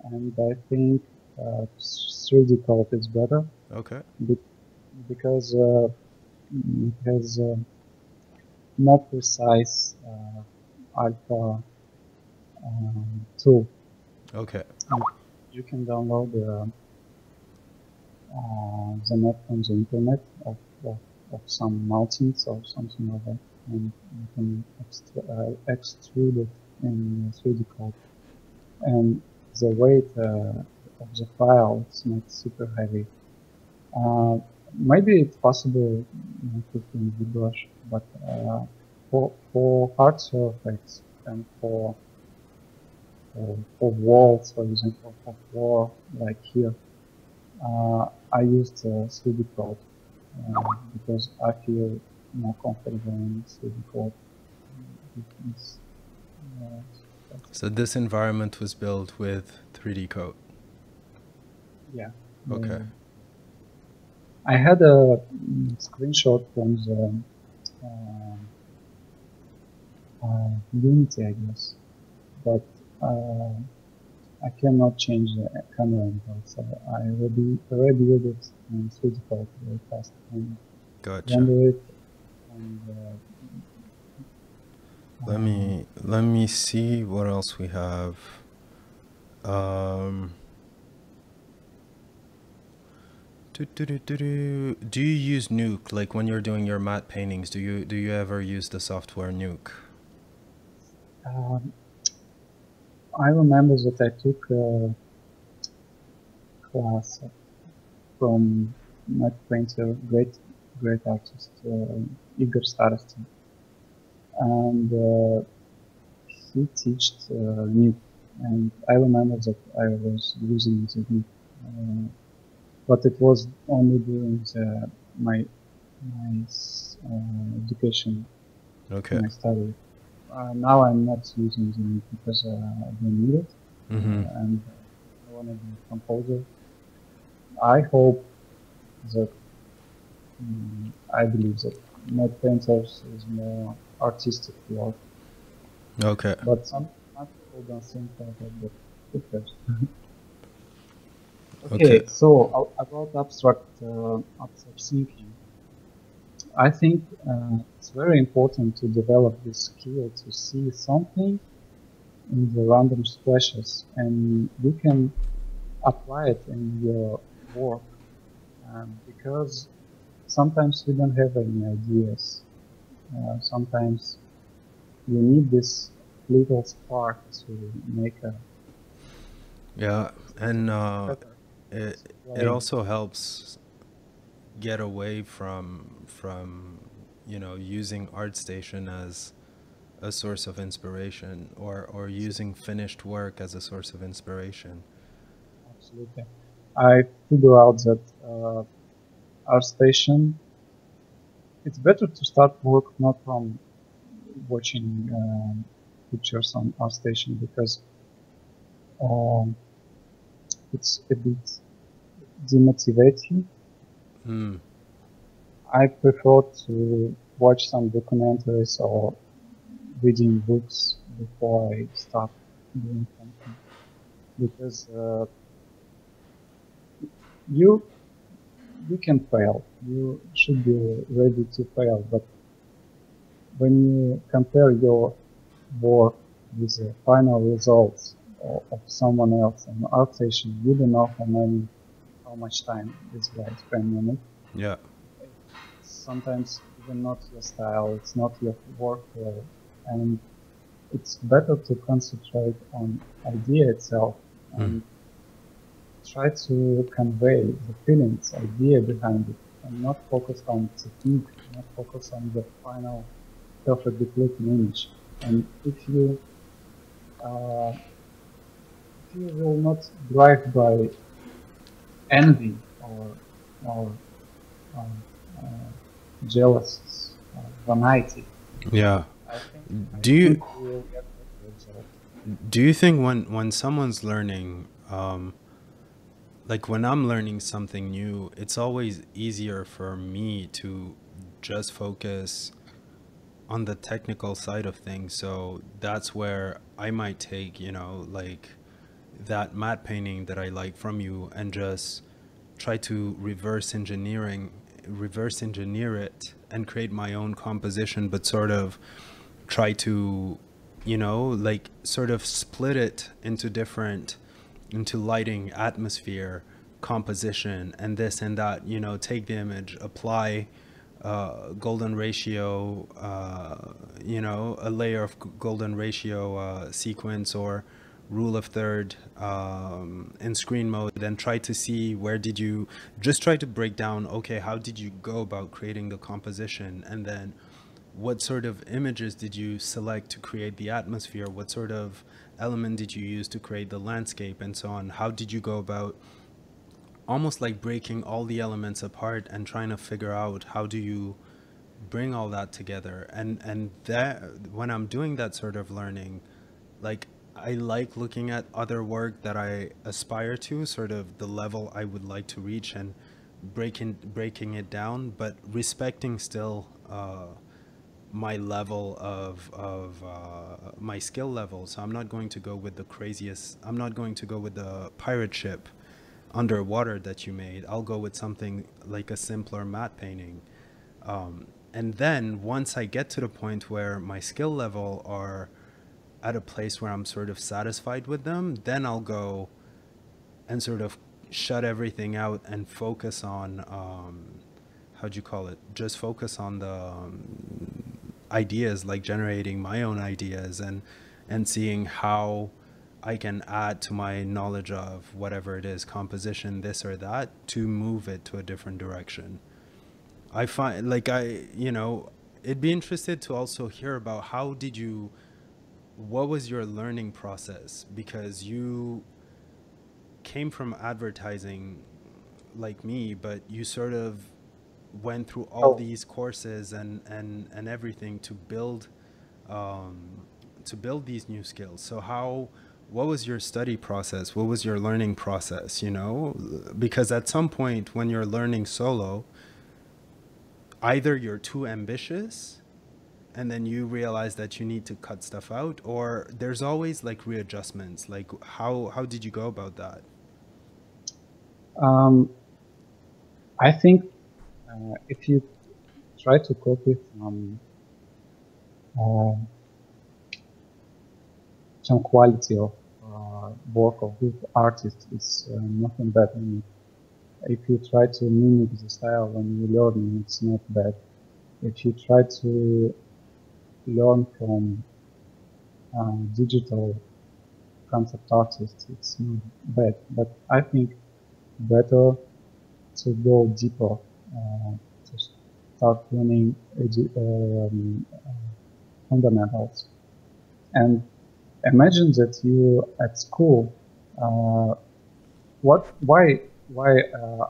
and I think 3D code is better Okay. because it has more precise alpha tool. Okay. You can download the map from the internet of some mountains or something like that, and you can extrude it in 3D code. And the weight of the file is not super heavy. Maybe it's possible to in ZBrush, but for hard surface and for walls, for example, for floor like here, I used 3D code because I feel more comfortable in 3D code. It's, So this environment was built with 3D code. yeah. Okay. I had a screenshot from the Unity, I guess, but I cannot change the camera angle, so I reviewed it in 3D code very fast and Gotcha. render it. And Let me see what else we have. Do you use Nuke? Like when you're doing your matte paintings, do you ever use the software Nuke? I remember that I took a class from matte painter, great artist, Igor Starostin, and he taught Nuke, and I remember that I was using the Nuke, but it was only during my education, Okay. my study. Now I'm not using the Nuke because I don't need it, and I want to be a composer. I hope that I believe that matte painters is more artistic work. Okay. But some people don't think like that, but who cares? Okay, so about abstract thinking, I think it's very important to develop this skill to see something in the random splashes, and you can apply it in your work because sometimes you don't have any ideas. Sometimes you need this little spark to make a and it also helps get away from using ArtStation as a source of inspiration or using finished work as a source of inspiration. Absolutely. I figure out that ArtStation, it's better to start work not from watching pictures on ArtStation because it's a bit demotivating. I prefer to watch some documentaries or reading books before I start doing something because you can fail. You should be ready to fail, but when you compare your work with the final results of someone else on ArtStation, you don't know how much time this guy spent on it. Yeah. Sometimes even not your style, it's not your workflow, and it's better to concentrate on idea itself and try to convey the feelings, idea behind it, and not focus on technique, not focus on the final perfectly looking image. And if you will not drive by envy or jealous, vanity. Yeah. I think Do you think when someone's learning, like when I'm learning something new, it's always easier for me to just focus on the technical side of things. So that's where I might take, like that matte painting that I like from you and just try to reverse engineer it and create my own composition, but sort of try to, like sort of split it into lighting, atmosphere, composition, and this and that, take the image, apply golden ratio, a layer of golden ratio sequence or rule of third in screen mode, then try to see where did you just try to break down, okay, how did you go about creating the composition, and then what sort of images did you select to create the atmosphere, what sort of element did you use to create the landscape, and so on. How did you go about almost like breaking all the elements apart and trying to figure out how do you bring all that together. And that when I'm doing that sort of learning, like I like looking at other work that I aspire to, sort of the level I would like to reach, and breaking it down, but respecting still my level of my skill level. So I'm not going to go with the craziest, I'm not going to go with the pirate ship underwater that you made. I'll go with something like a simpler matte painting. And then once I get to the point where my skill level are at a place where I'm sort of satisfied with them, then I'll go and sort of shut everything out and focus on, how'd you call it? Just focus on the ideas, like generating my own ideas and seeing how I can add to my knowledge of whatever it is, composition, this or that, to move it to a different direction. I find like it'd be interested to also hear about what was your learning process? Because you came from advertising like me, but you sort of went through all Oh, these courses and everything to build these new skills. So what was your study process? What was your learning process, Because at some point when you're learning solo, either you're too ambitious and then you realize that you need to cut stuff out, or there's always like readjustments. Like how did you go about that? um, I think if you try to copy from uh, some quality of work of good artists, it's nothing bad in it. If you try to mimic the style when you learn, it's not bad. If you try to learn from digital concept artists, it's not bad. But I think better to go deeper, to start learning fundamentals. And imagine that you at school, uh, why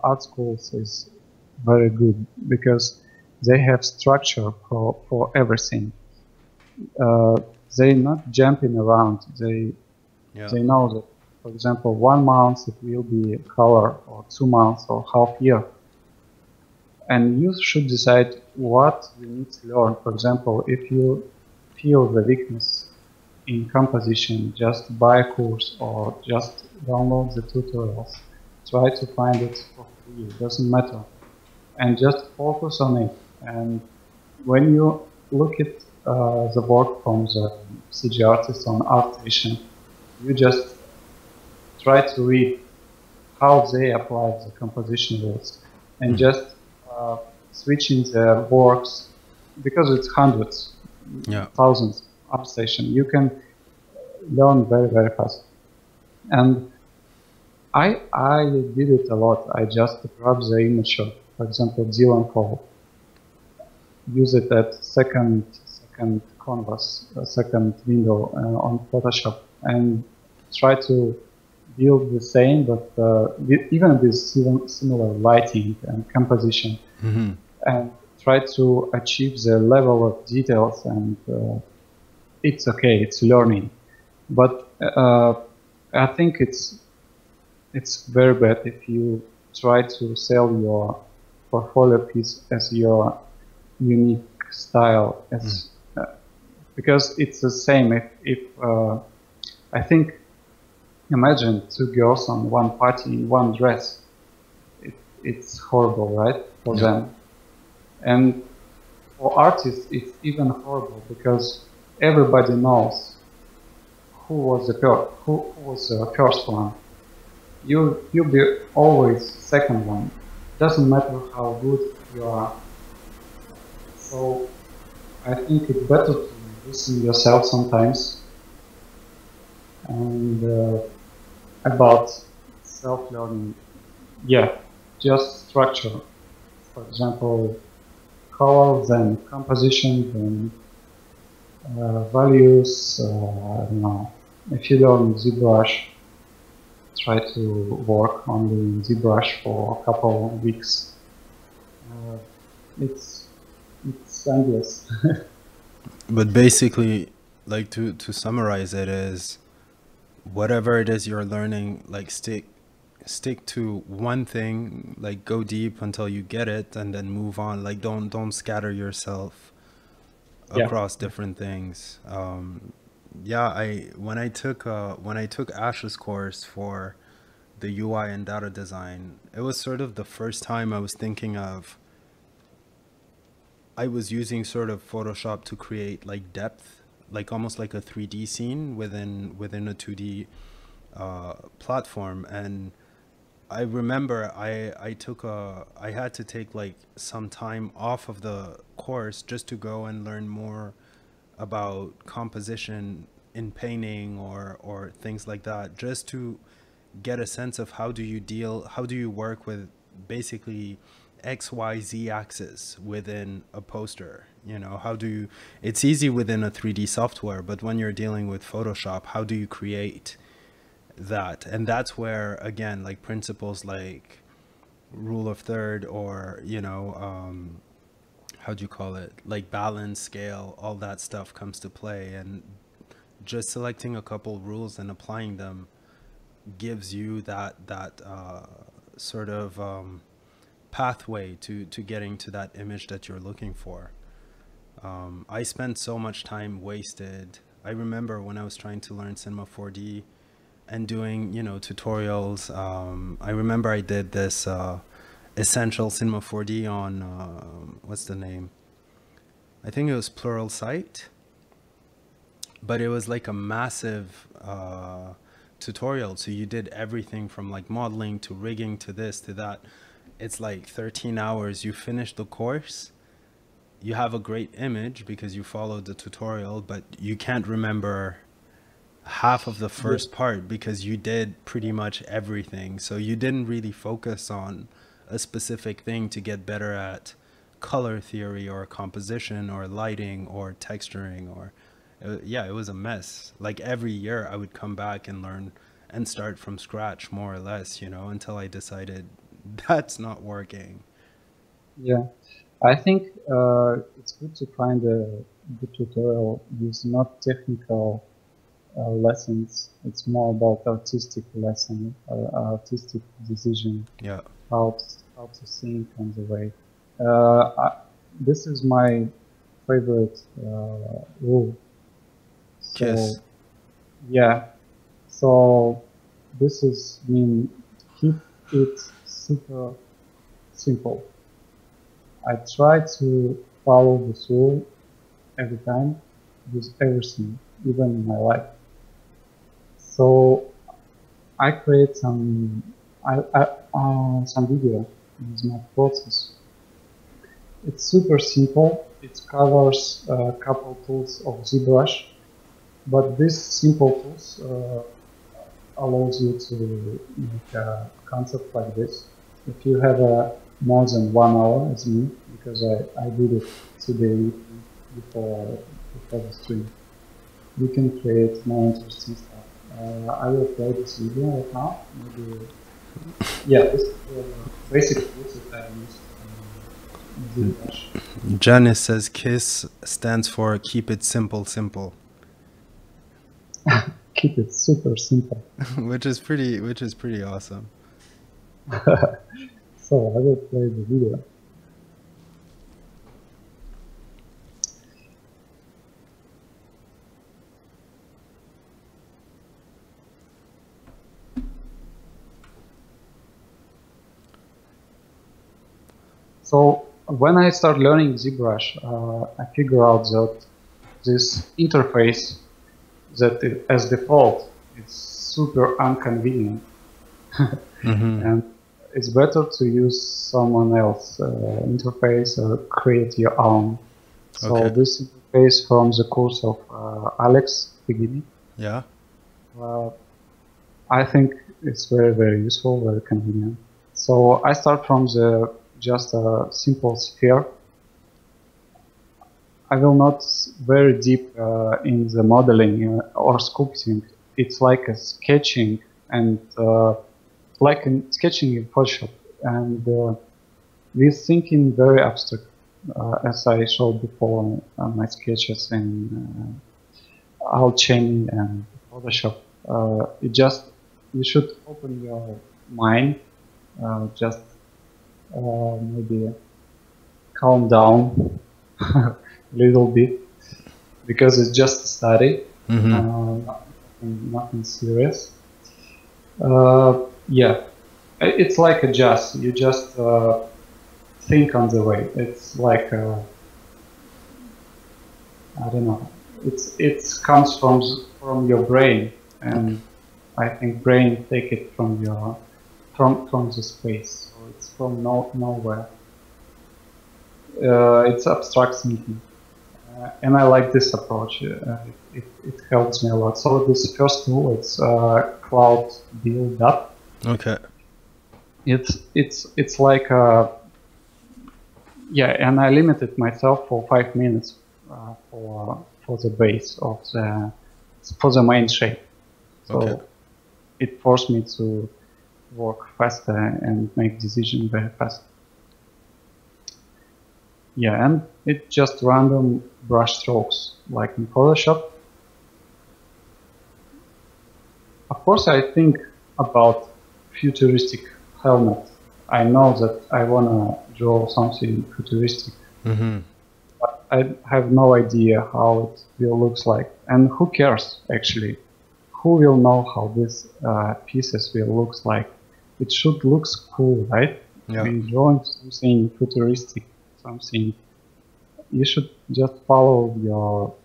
art schools is very good, because they have structure for everything. Uh, they not jumping around. Yeah. They know that, for example, 1 month it will be color, or 2 months, or half year, and you should decide what you need to learn. For example, if you feel the weakness in composition, just buy a course or just download the tutorials. Try to find it for free, it doesn't matter. And just focus on it. And when you look at the work from the CG artist on ArtStation, you just try to read how they apply the composition rules, and just switching the works, because it's hundreds, Yeah. thousands ArtStation, you can learn very, very fast. And I did it a lot. I just grab the image of, for example, Dylan Cole, use it at second canvas, second window on Photoshop, and try to build the same, but even with similar lighting and composition, and try to achieve the level of details. And it's okay, it's learning. But Uh, I think it's very bad if you try to sell your portfolio piece as your unique style, as because it's the same. If I think, imagine two girls on one party in one dress. It's horrible, right, for them. And for artists, it's even horrible because everybody knows who was the first one. You'll be always second one. Doesn't matter how good you are. So I think it's better to listen yourself sometimes. And about self-learning, yeah, just structure. For example, color, then composition, then values. I don't know. If you learn ZBrush, try to work only in ZBrush for a couple of weeks. It's endless. But basically, like to summarize it is, whatever it is you're learning, like stick to one thing, like go deep until you get it, and then move on. Like don't scatter yourself Yeah. across different things. Yeah, I when I took Ash's course for the UI and data design, it was sort of the first time I was thinking of, I was using sort of Photoshop to create like depth, like almost like a 3D scene within a 2D platform. And I remember I had to take like some time off of the course just to go and learn more about composition in painting or things like that, just to get a sense of how do you work with basically XYZ axis within a poster. You know, how do you, it's easy within a 3D software, but when you're dealing with Photoshop, how do you create that? And that's where, again, like principles like rule of third, or how do you call it, like balance, scale, all that stuff comes to play. And just selecting a couple rules and applying them gives you that sort of pathway to getting to that image that you're looking for. I spent so much time wasted. I remember when I was trying to learn Cinema 4D and doing, tutorials. I remember I did this Essential Cinema 4D on, what's the name? I think it was Plural Site, but it was like a massive tutorial. So you did everything from like modeling to rigging to this to that. It's like 13 hours. You finish the course, you have a great image because you followed the tutorial, but you can't remember half of the first part because you did pretty much everything. So you didn't really focus on a specific thing to get better at color theory or composition or lighting or texturing or yeah, it was a mess. Like every year I would come back and learn and start from scratch more or less, until I decided that's not working. Yeah, I think it's good to find a good tutorial with not technical lessons. It's more about artistic lesson, artistic decision, Yeah. how to think on the way. This is my favorite rule. Kiss. So yeah, so this is mean keep it super simple. I try to follow this rule every time with everything, even in my life. So I create some video with my process. It's super simple. It covers a couple tools of ZBrush, but this simple tools allows you to make a concept like this. If you have more than 1 hour as me, because I did it today before the stream, you can create more interesting stuff. I will play this video right now. Maybe, yeah, this is the basic tools that I use in ZBrush. Janice says KISS stands for keep it simple, simple. keep it super simple. which is pretty awesome. So I will play the video. So when I start learning ZBrush, I figure out that this interface that as default is super inconvenient. And it's better to use someone else interface or create your own. So Okay. this interface from the course of Alex Pigini, Yeah. I think it's very, very useful, very convenient. So I start from the just a simple sphere. I will not very deep in the modeling or sculpting. It's like a sketching and like in sketching in Photoshop, and we're thinking very abstract, as I showed before on my sketches in Alchemy and Photoshop. You should open your mind, just maybe calm down a little bit, because it's just a study, nothing serious. Yeah, it's like a jazz. You just think on the way. It's like I don't know. It comes from your brain, and I think brain take it from your from the space. So it's from nowhere. It's abstract thinking, and I like this approach. It helps me a lot. So this first tool, it's Cloud Build Up. Okay. It's like yeah, and I limited myself for 5 minutes for the base of the main shape. So Okay. it forced me to work faster and make decisions very fast. Yeah, and it's just random brush strokes like in Photoshop. Of course, I think about futuristic helmet. I know that I want to draw something futuristic. But I have no idea how it will look like. And who cares, actually? Who will know how these pieces will look like? It should look cool, right? Yeah. When drawing something futuristic, something, you should just follow your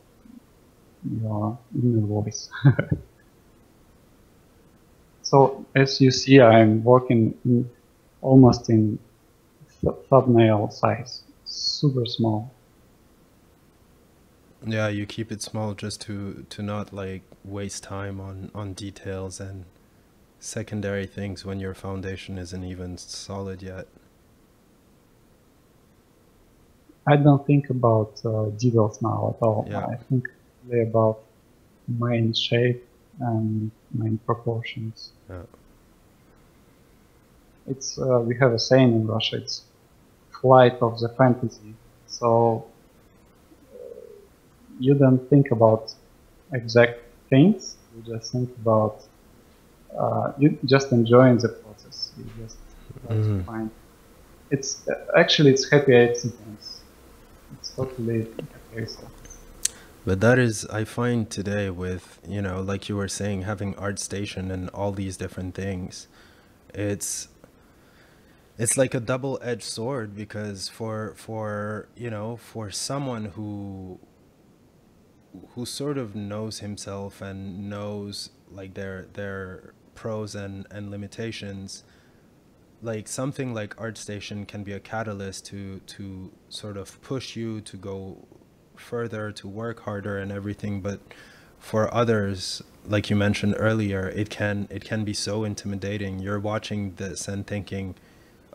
inner voice. So as you see, I'm working almost in thumbnail size, super small. Yeah, you keep it small just to not like waste time on details and secondary things when your foundation isn't even solid yet. I don't think about details now at all. Yeah. I think really about main shape and main proportions. Yeah. It's we have a saying in Russia. It's flight of the fantasy. So you don't think about exact things. You just think about you just enjoying the process. You just try to find. It's actually it's happy accidents. It's totally happy accidents. But that is, I find today with, like you were saying, having ArtStation and all these different things, it's like a double-edged sword, because for someone who sort of knows himself and knows like their pros and limitations, like something like ArtStation can be a catalyst to sort of push you to go further, to work harder and everything. But for others, like you mentioned earlier, it can be so intimidating. You're watching this and thinking,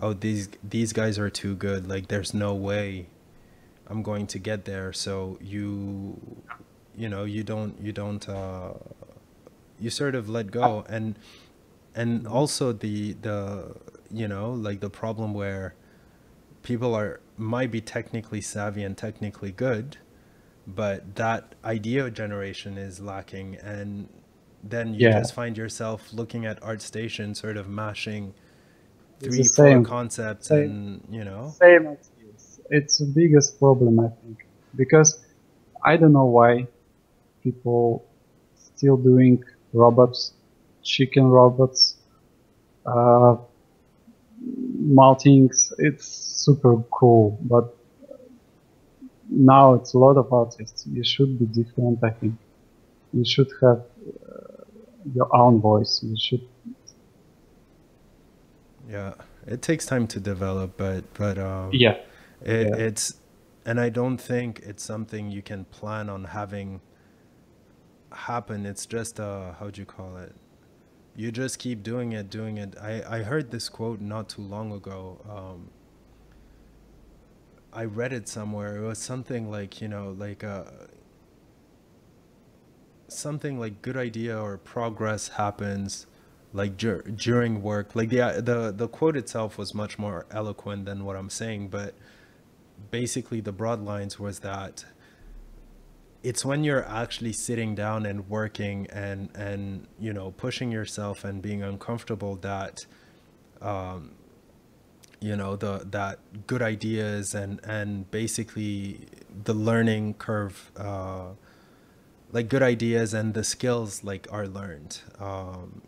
oh, these guys are too good, like there's no way I'm going to get there. So you sort of let go. And also the like the problem where people might be technically savvy and technically good, but that idea generation is lacking. And then you Yeah, just find yourself looking at ArtStation, sort of mashing it's the three, four same, concepts, same, and you know. same as this. It's the biggest problem, I think, because I don't know why people still doing robots, chicken robots, uh, maltings. It's super cool, but now it's a lot of artists. You should be different, I think. You should have your own voice. You should. Yeah, it takes time to develop, but Yeah, yeah. it's, and I don't think it's something you can plan on having happen. It's just how'd you call it? You just keep doing it, doing it. I heard this quote not too long ago. I read it somewhere. It was something like, you know, like something like good idea or progress happens like during work. Like the quote itself was much more eloquent than what I'm saying, but basically the broad lines was that it's when you're actually sitting down and working and you know, pushing yourself and being uncomfortable that you know, the that good ideas and basically the learning curve, like good ideas and the skills like are learned.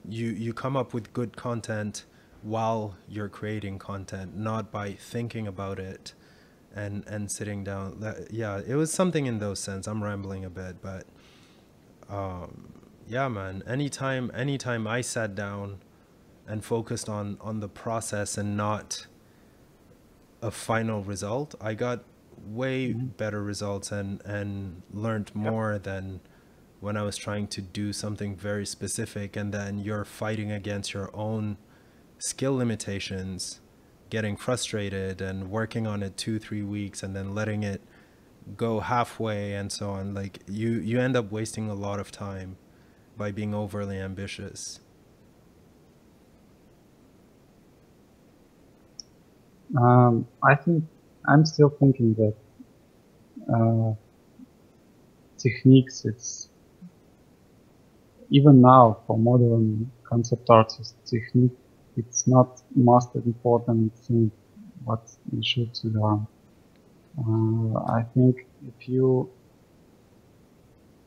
You come up with good content while you're creating content, not by thinking about it and sitting down. Yeah, it was something in those sense. I'm rambling a bit, but yeah, man. Anytime I sat down and focused on the process and not a final result, I got way Mhm. better results and learned Yeah. more than when I was trying to do something very specific, and then you're fighting against your own skill limitations, getting frustrated and working on it 2 3 weeks and then letting it go halfway and so on. Like you end up wasting a lot of time by being overly ambitious. I think I'm still thinking that uh, techniques. It's even now for modern concept artists, technique. It's not most important thing what you should learn. I think if you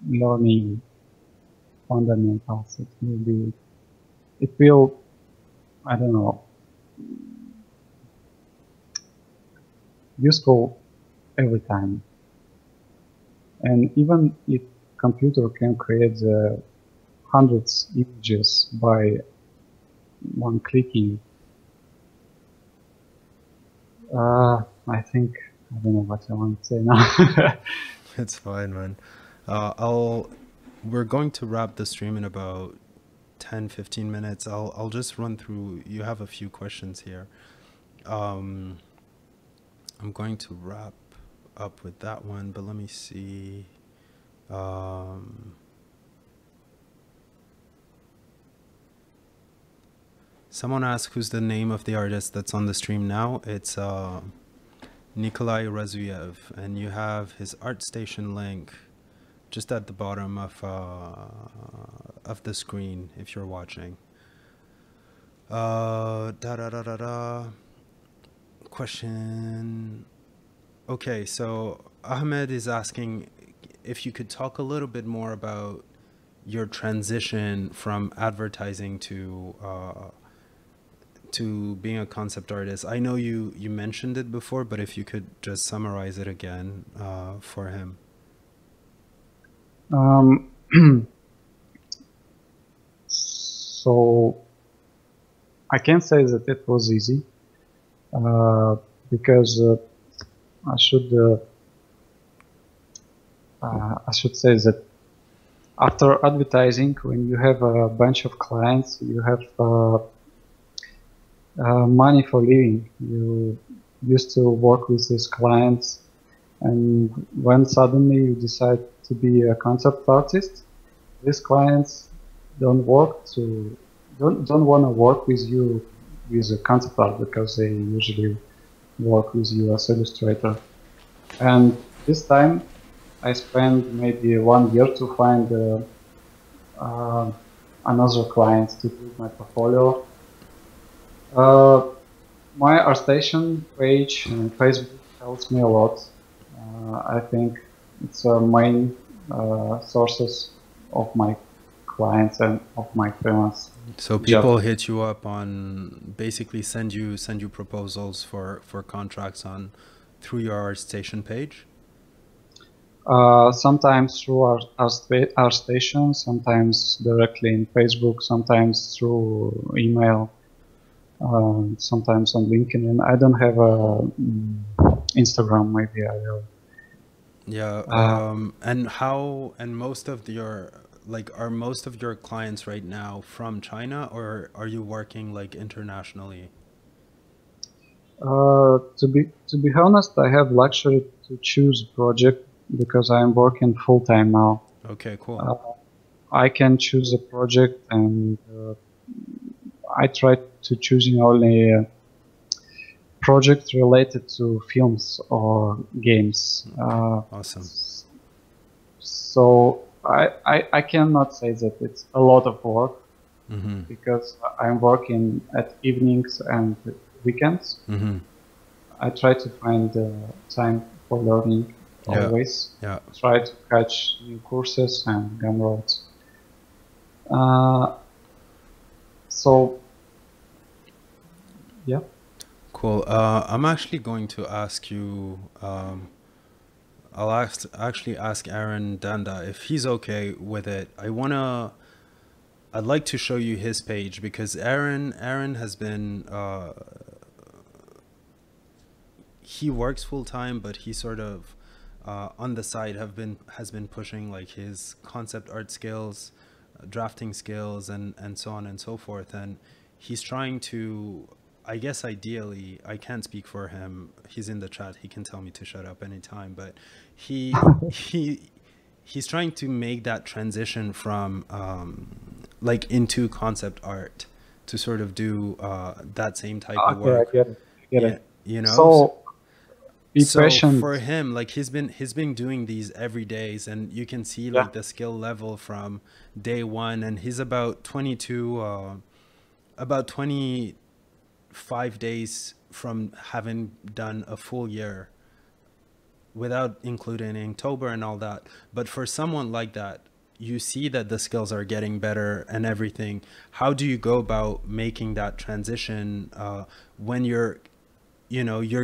learning fundamentals, it will, I don't know, useful every time. And even if computer can create hundreds images by one clicking, I think I don't know what I want to say now. It's fine, man. I'll We're going to wrap the stream in about 10 15 minutes. I'll just run through. You have a few questions here. um I'm going to wrap up with that one, but let me see. um Someone asked who's the name of the artist that's on the stream now. It's Nikolay Razuev, and you have his ArtStation link just at the bottom of the screen if you're watching. Da da da da da. Question. Okay, so Ahmed is asking if you could talk a little bit more about your transition from advertising to being a concept artist. I know you mentioned it before, but if you could just summarize it again for him. um, so I can't say that it was easy because I should say that after advertising, when you have a bunch of clients, you have money for living. You used to work with these clients, and when suddenly you decide to be a concept artist, these clients don't want to work with you with a concept art because they usually work with you as illustrator. And this time I spent maybe 1 year to find another client to build my portfolio. My ArtStation page in Facebook helps me a lot. I think it's a main sources of my clients and of my freelance So people job. hit you up on, basically send you proposals for contracts on through your ArtStation page? Sometimes through our station, sometimes directly in Facebook, sometimes through email, sometimes on LinkedIn. I don't have a Instagram. Maybe I will. Yeah. And most of your, like, are most of your clients right now from China, or are you working like internationally? To be honest, I have luxury to choose project because I am working full time now. Okay, cool. Uh, I can choose a project, and I try to choosing only projects related to films or games. Awesome. So I cannot say that it's a lot of work Mm-hmm. because I'm working at evenings and weekends. Mm-hmm. I try to find time for learning Yeah. always. Yeah. Try to catch new courses and gumroads. Uh, so yeah. Cool. I'm actually going to ask you, actually ask Aaron Danda if he's okay with it. I'd like to show you his page because Aaron has been, he works full time, but he sort of, on the side has been pushing like his concept art skills, drafting skills, and so on and so forth. And he's trying to, I guess ideally, I can't speak for him. He's in the chat. He can tell me to shut up anytime. But he he's trying to make that transition from like into concept art to sort of do that same type of Okay, I work. get it. I get Yeah, it. you know. So be So patient. for him, like he's been doing these every days, and you can see Yeah. like the skill level from day one, and he's about 22, about 25 days from having done a full year without including Inktober and all that. But for someone like that, you see that the skills are getting better and everything. How do you go about making that transition when you're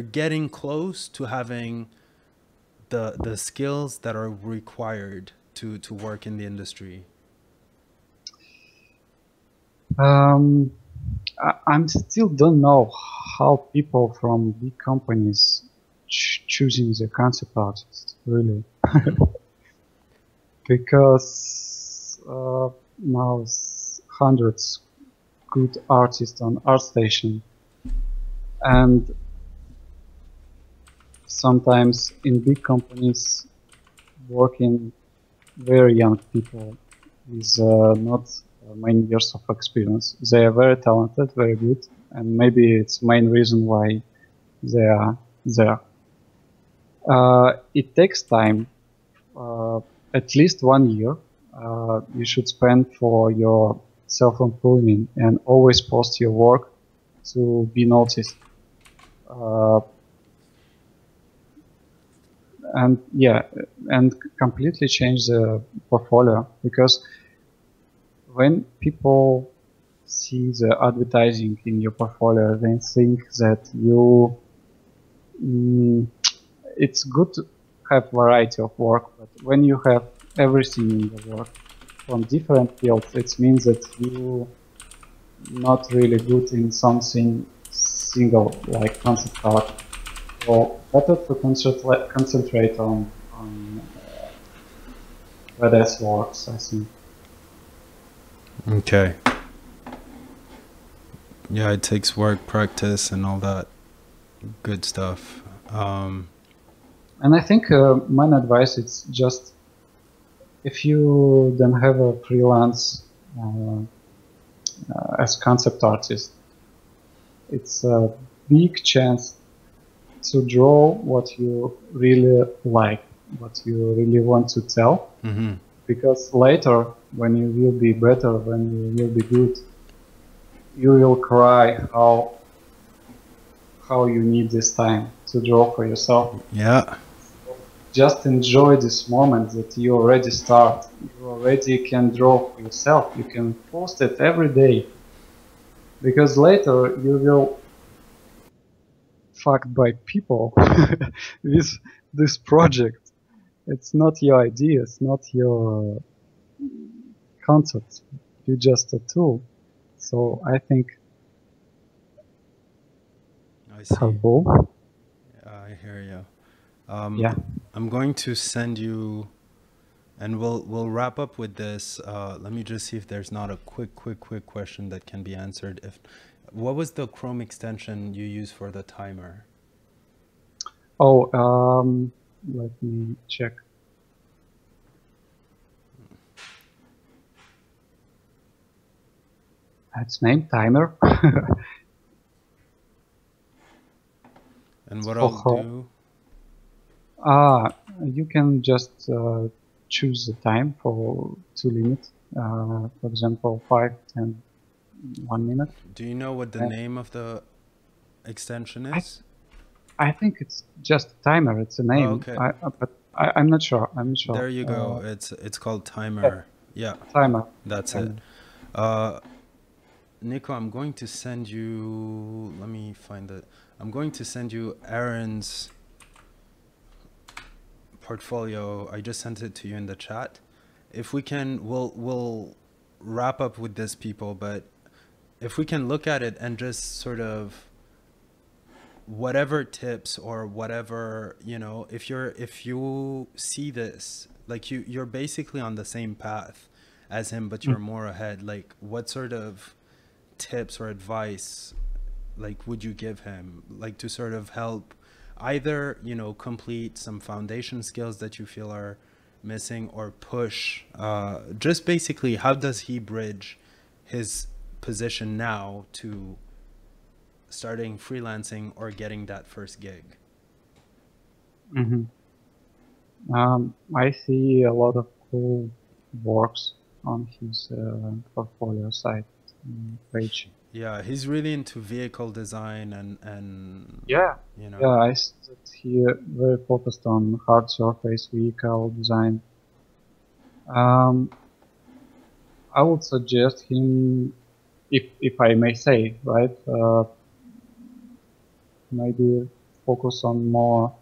getting close to having the skills that are required to work in the industry? I'm still don't know how people from big companies choosing the concept artists really, Mm-hmm. because now hundreds good artists on ArtStation, and sometimes in big companies working very young people with not many years of experience. They are very talented, very good, and maybe it's main reason why they are there. It takes time, uh, at least 1 year. You should spend for your self-improvement and always post your work to be noticed. Uh, and yeah, and completely change the portfolio, because when people see the advertising in your portfolio, they think that you mm, it's good to have variety of work, but when you have everything in your work from different fields, it means that you not really good in something single like concept art. So better to concentrate on badass works, I think. Okay. Yeah, it takes work, practice, and all that good stuff. And I think my advice is just, if you don't have a freelance as concept artist, it's a big chance to draw what you really like, what you really want to tell, Mm-hmm. because later when you will be better, when you will be good, you will cry how you need this time to draw for yourself. Yeah. Just enjoy this moment that you already start. You already can draw for yourself. You can post it every day, because later you will fucked by people with this project. It's not your idea. It's not your concept. You're just a tool. So I think I see. hello. I hear you. Yeah. I'm going to send you, and we'll wrap up with this. Let me just see if there's not a quick question that can be answered. If what was the Chrome extension you use for the timer? Oh, let me check. Its name timer. And what I'll do? You can just choose the time to limit. For example, 5, 10, 1 minute. Do you know what the name of the extension is? I think it's just a timer. It's a name. Oh, okay. But I'm not sure. I'm not sure. There you go. It's called timer. Yeah. Timer. That's it. Nico, I'm going to send you. Let me find it. I'm going to send you Aaron's portfolio. I just sent it to you in the chat. If we can, we'll wrap up with this, people. But if we can look at it and just sort of whatever tips or whatever, you know, if you see this, like you're basically on the same path as him, but you're more ahead. Like, what sort of tips or advice like would you give him, like to sort of help either, you know, complete some foundation skills that you feel are missing, or push just basically how does he bridge his position now to starting freelancing or getting that first gig? I see a lot of cool works on his portfolio site page. Yeah, he's really into vehicle design and yeah, you know. Yeah, I see that he very focused on hard surface vehicle design. I would suggest him, if I may say, right, maybe focus on more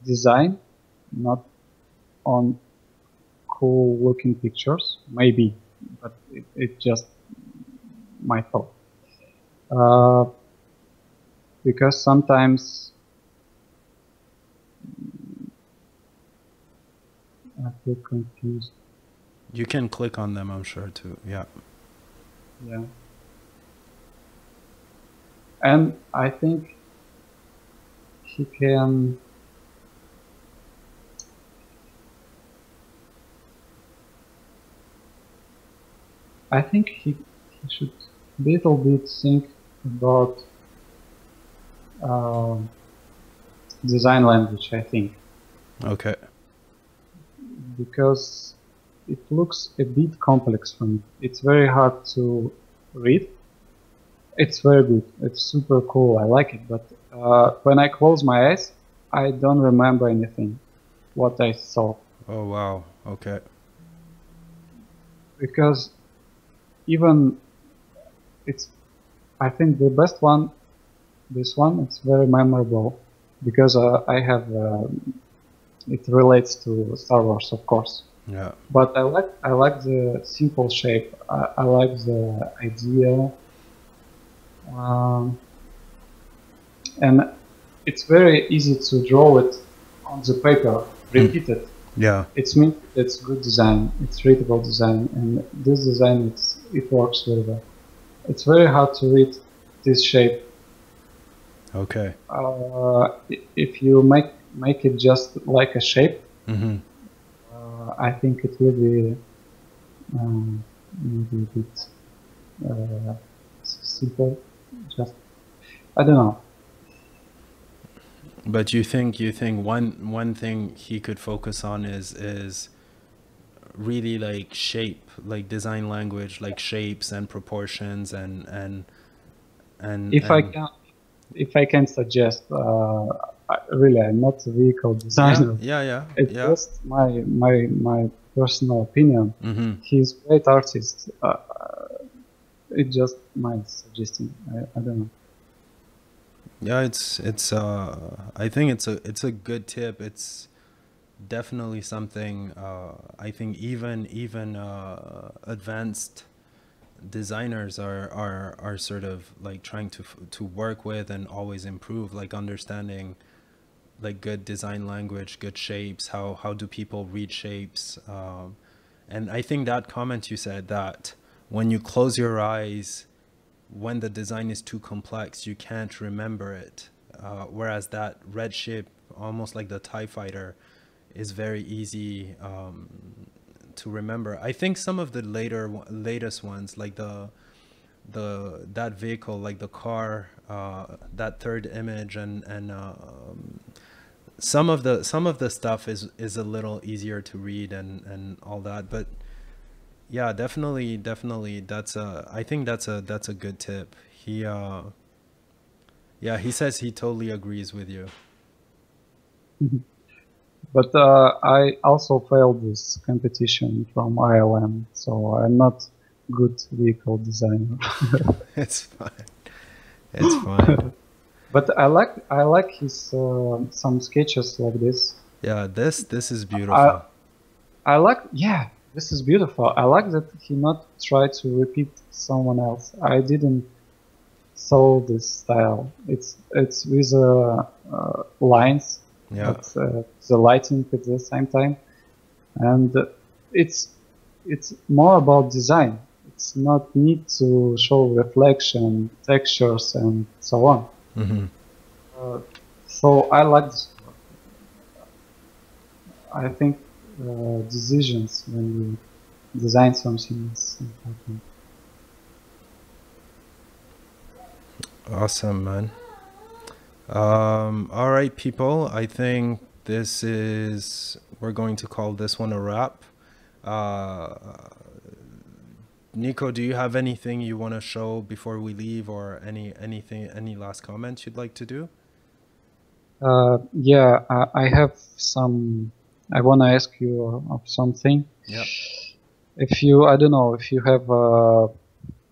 design, not on cool looking pictures, maybe, but it just my thought. Because sometimes I feel confused. You can click on them, I'm sure, too. Yeah. Yeah. And I think he can he should little bit think about design language, I think. Okay. Because it looks a bit complex for me. It's very hard to read. It's very good. It's super cool. I like it. But when I close my eyes, I don't remember anything what I saw. Oh, wow. Okay. Because even I think the best one, this one, it's very memorable because I have, it relates to Star Wars, of course. Yeah. But I like the simple shape. I like the idea, and it's very easy to draw it on the paper, repeat it. Yeah. It means it's good design. It's readable design, and this design it works very well. It's very hard to read this shape. Okay. If you make it just like a shape, I think it will be maybe a bit simple. Just I don't know. But you think one thing he could focus on is really like shape, like design language, like shapes and proportions If I and can, if I can suggest, really, I'm not a vehicle yeah, designer. yeah, yeah, It's yeah. just my personal opinion. Mm-hmm. He's a great artist. It's just my suggestion. I don't know. Yeah, it's I think it's a good tip. It's definitely something I think even advanced designers are sort of like trying to work with and always improve, like understanding like good design language, good shapes, how do people read shapes, and I think that comment you said, that when you close your eyes, when the design is too complex, you can't remember it, whereas that red shape, almost like the TIE fighter, is very easy to remember. I think some of the latest ones, like the that vehicle, like the car, that third image, and some of the stuff is a little easier to read and all that. But yeah, definitely, I think that's a good tip. Yeah, he says he totally agrees with you. But I also failed this competition from ILM, so I'm not good vehicle designer. It's fine. It's fine. But I like his some sketches like this. Yeah, this is I beautiful. I like, yeah, this is beautiful. I like that he not tried to repeat someone else. I didn't saw this style. It's with lines, Yeah. but the lighting at the same time, and it's it's more about design. It's not need to show reflection, textures, and so on. Mm-hmm. Uh, so I like this. I think decisions when you design something is important. Awesome, man. All right, people. I think we're going to call this one a wrap. Uh, Nico, do you have anything you want to show before we leave, or any last comments you'd like to do? Yeah, I have some. I want to ask you of something. Yeah. If you, I don't know, if you have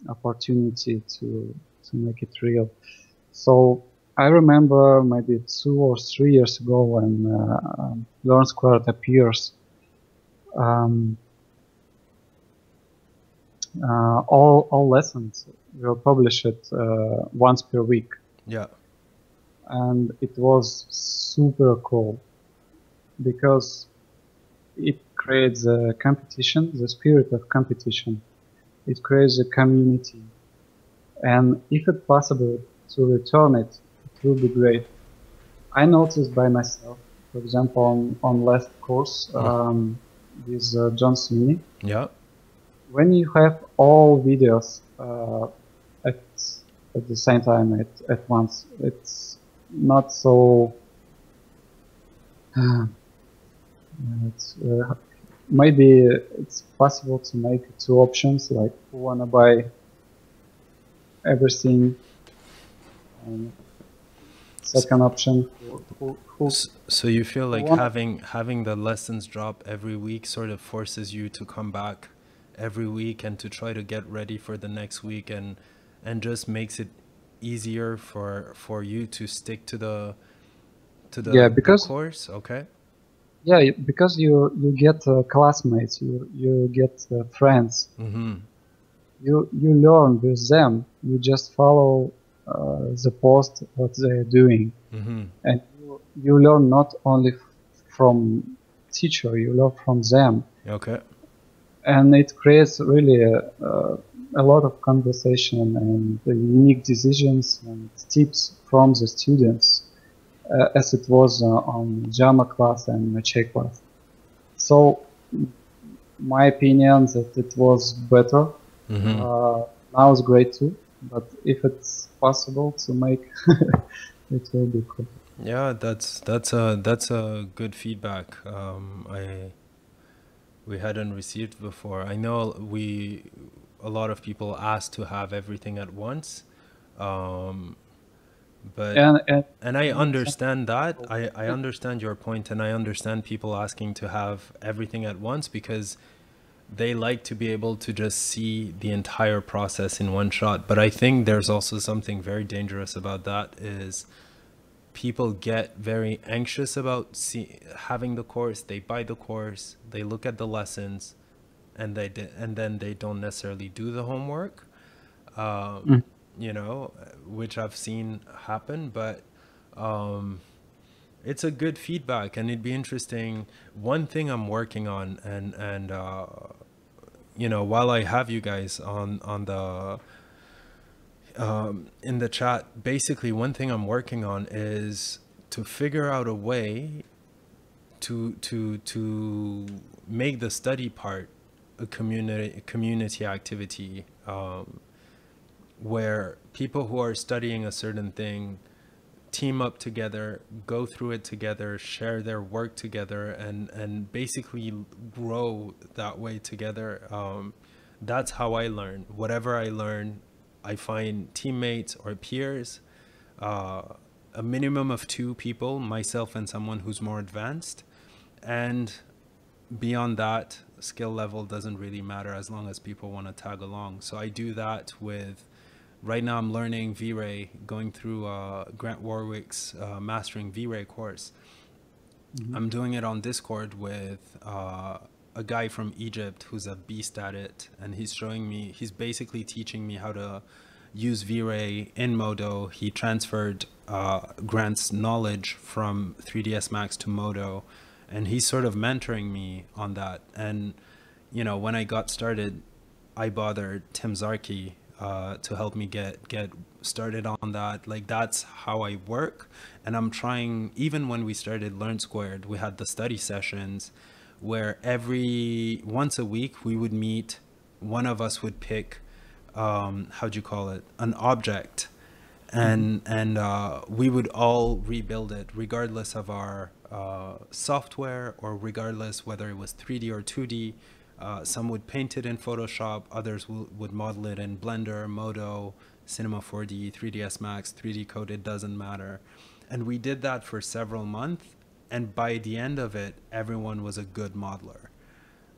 opportunity to make it real. So I remember maybe 2 or 3 years ago when Learn Squared appears. Um, all lessons were published once per week, Yeah. and it was super cool because it creates a competition, the spirit of competition. It creates a community, and if it's possible to return it, it will be great. I noticed by myself, for example, on last course with John Sweeney, Yeah. when you have all videos at at the same time at once, it's not so. It's, maybe it's possible to make two options, like who wanna buy everything, and second option who So you feel like wanna. having the lessons drop every week sort of forces you to come back every week and to try to get ready for the next week, and just makes it easier for you to stick to the Yeah, the because course. Okay. because you get classmates, you get friends, Mm-hmm. you learn with them. You just follow the post what they're doing, Mm-hmm. and you learn not only from teacher, you learn from them, Okay. and it creates really a lot of conversation and unique decisions and tips from the students, as it was on JAMA class and Mache class. So my opinion that it was better. Mm-hmm. Now it's great too, but if it's possible to make, it will be cool. Yeah, that's a good feedback. we hadn't received before. I know a lot of people ask to have everything at once, um, but and I understand that. I understand your point, and I understand people asking to have everything at once because they like to be able to just see the entire process in one shot. But I think there's also something very dangerous about that is people get very anxious about having the course. They buy the course, they look at the lessons, and and then they don't necessarily do the homework. Mm. You know, which I've seen happen, but it's a good feedback, and it'd be interesting. One thing I'm working on, and you know, while I have you guys on the in the chat, basically one thing I'm working on is to figure out a way to make the study part a community activity, where people who are studying a certain thing team up together, go through it together, share their work together, and basically grow that way together. That's how I learn. Whatever I learn, I find teammates or peers, a minimum of 2 people, myself and someone who's more advanced. And beyond that, skill level doesn't really matter as long as people want to tag along. So I do that with, right now I'm learning V-Ray, going through Grant Warwick's Mastering V-Ray course. Mm-hmm. I'm doing it on Discord with a guy from Egypt who's a beast at it, and he's basically teaching me how to use V-Ray in Modo. He transferred Grant's knowledge from 3ds Max to Modo, and he's sort of mentoring me on that. And you know, when I got started, I bothered Tim Zarki to help me get started on that. Like, that's how I work. And I'm trying, even when we started Learn Squared, we had the study sessions where once a week we would meet. One of us would pick, how'd you call it, an object, and we would all rebuild it regardless of our software, or regardless whether it was 3D or 2D. Some would paint it in Photoshop, others would model it in Blender, Modo, Cinema 4D, 3ds Max, 3D Code, it doesn't matter. And we did that for several months, and by the end of it, everyone was a good modeler.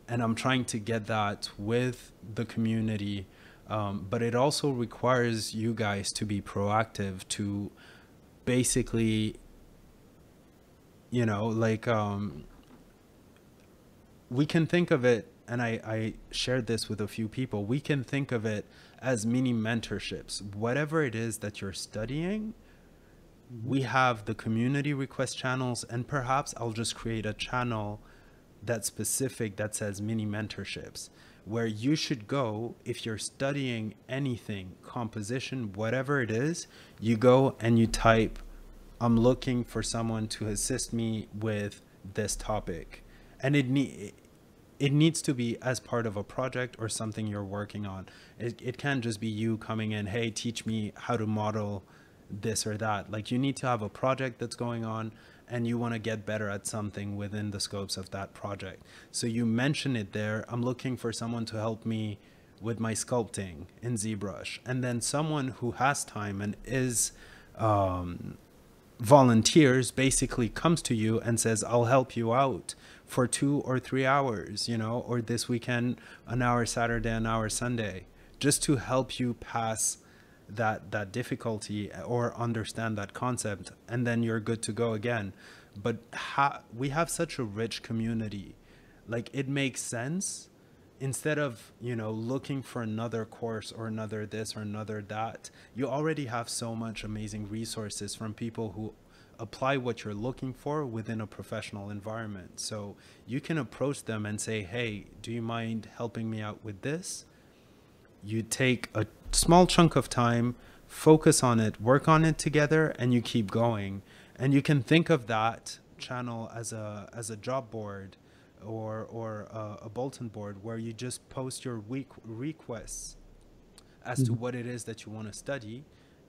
And I'm trying to get that with the community, but it also requires you guys to be proactive, to basically, you know, like, we can think of it, and I shared this with a few people, we can think of it as mini mentorships. Whatever it is that you're studying, we have the community request channels, and perhaps I'll just create a channel that's specific that says mini mentorships, where you should go if you're studying anything, composition, whatever it is, you go and you type, I'm looking for someone to assist me with this topic. And it needs to be as part of a project or something you're working on. It can't just be you coming in, hey, teach me how to model this or that. Like, you need to have a project that's going on, and you want to get better at something within the scopes of that project. So you mention it there, I'm looking for someone to help me with my sculpting in ZBrush. And then someone who has time and is volunteers basically comes to you and says, I'll help you out for 2 or 3 hours, you know, or this weekend, an hour Saturday, an hour Sunday, just to help you pass that difficulty or understand that concept, and then you're good to go again. But we have such a rich community, like, it makes sense, instead of, you know, looking for another course or another this or another that, you already have so much amazing resources from people who apply what you're looking for within a professional environment. So you can approach them and say, hey, do you mind helping me out with this? You take a small chunk of time, focus on it, work on it together, and you keep going. And you can think of that channel as a job board, or a bulletin board, where you just post your week requests as to what it is that you want to study.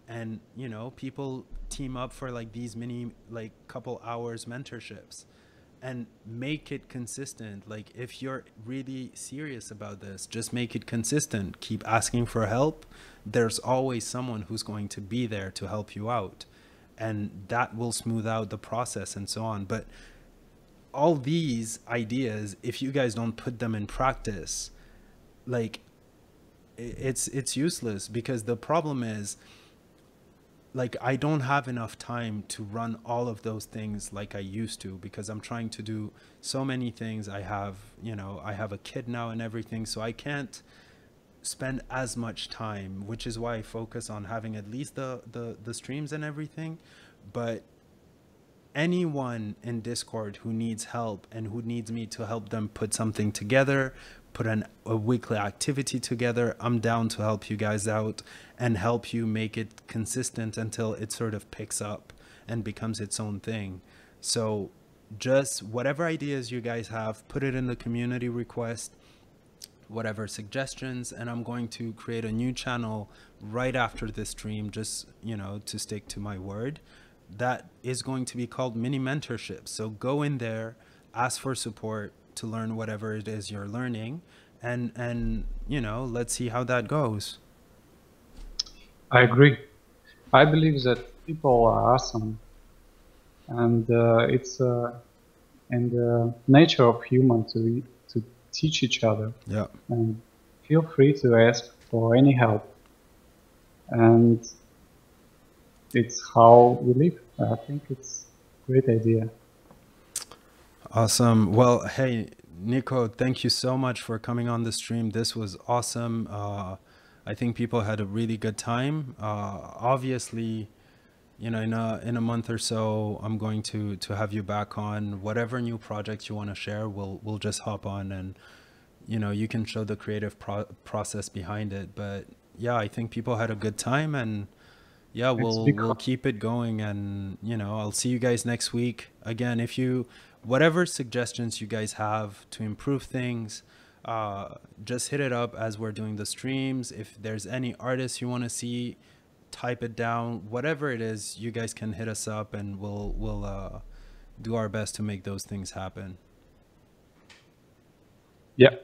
And, you know, people team up for like these mini, like, couple hours mentorships. and make it consistent. Like if you're really serious about this, just make it consistent. Keep asking for help. There's always someone who's going to be there to help you out, and that will smooth out the process and so on. But all these ideas, if you guys don't put them in practice, like it's useless, because the problem is, like, I don't have enough time to run all of those things like I used to, because I'm trying to do so many things. I have, I have a kid now and everything, so I can't spend as much time, which is why I focus on having at least the streams and everything. But anyone in Discord who needs help and who needs me to help them put something together, put a weekly activity together, I'm down to help you guys out and help you make it consistent until it sort of picks up and becomes its own thing. So just whatever ideas you guys have, put it in the community request, whatever suggestions, and I'm going to create a new channel right after this stream, just, to stick to my word. That is going to be called Mini Mentorship. So go in there, ask for support to learn whatever it is you're learning, and let's see how that goes. I agree. I believe that people are awesome, and it's in the nature of human to teach each other. Yeah. And feel free to ask for any help. And it's how we live. I think it's a great idea. Awesome. Well, hey, Nico, thank you so much for coming on the stream. This was awesome. I think people had a really good time. Obviously, in a month or so, I'm going to have you back on. Whatever new projects you want to share, we'll just hop on, and you can show the creative process behind it. But yeah, I think people had a good time, and yeah, we'll keep it going, and I'll see you guys next week. Again, if whatever suggestions you guys have to improve things, just hit it up as we're doing the streams. If there's any artists you want to see, type it down. Whatever it is, you guys can hit us up, and we'll do our best to make those things happen. Yeah.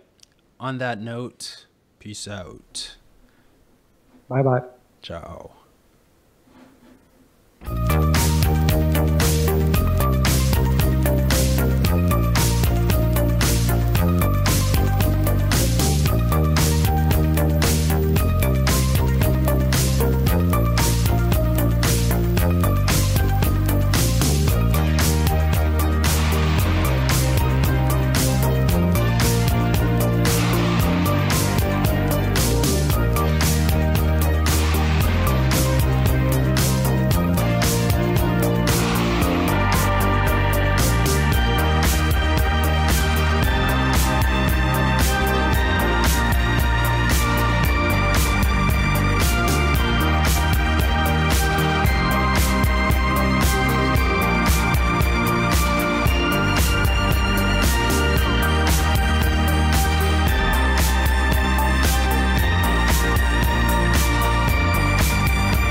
On that note, peace out. Bye bye. Ciao.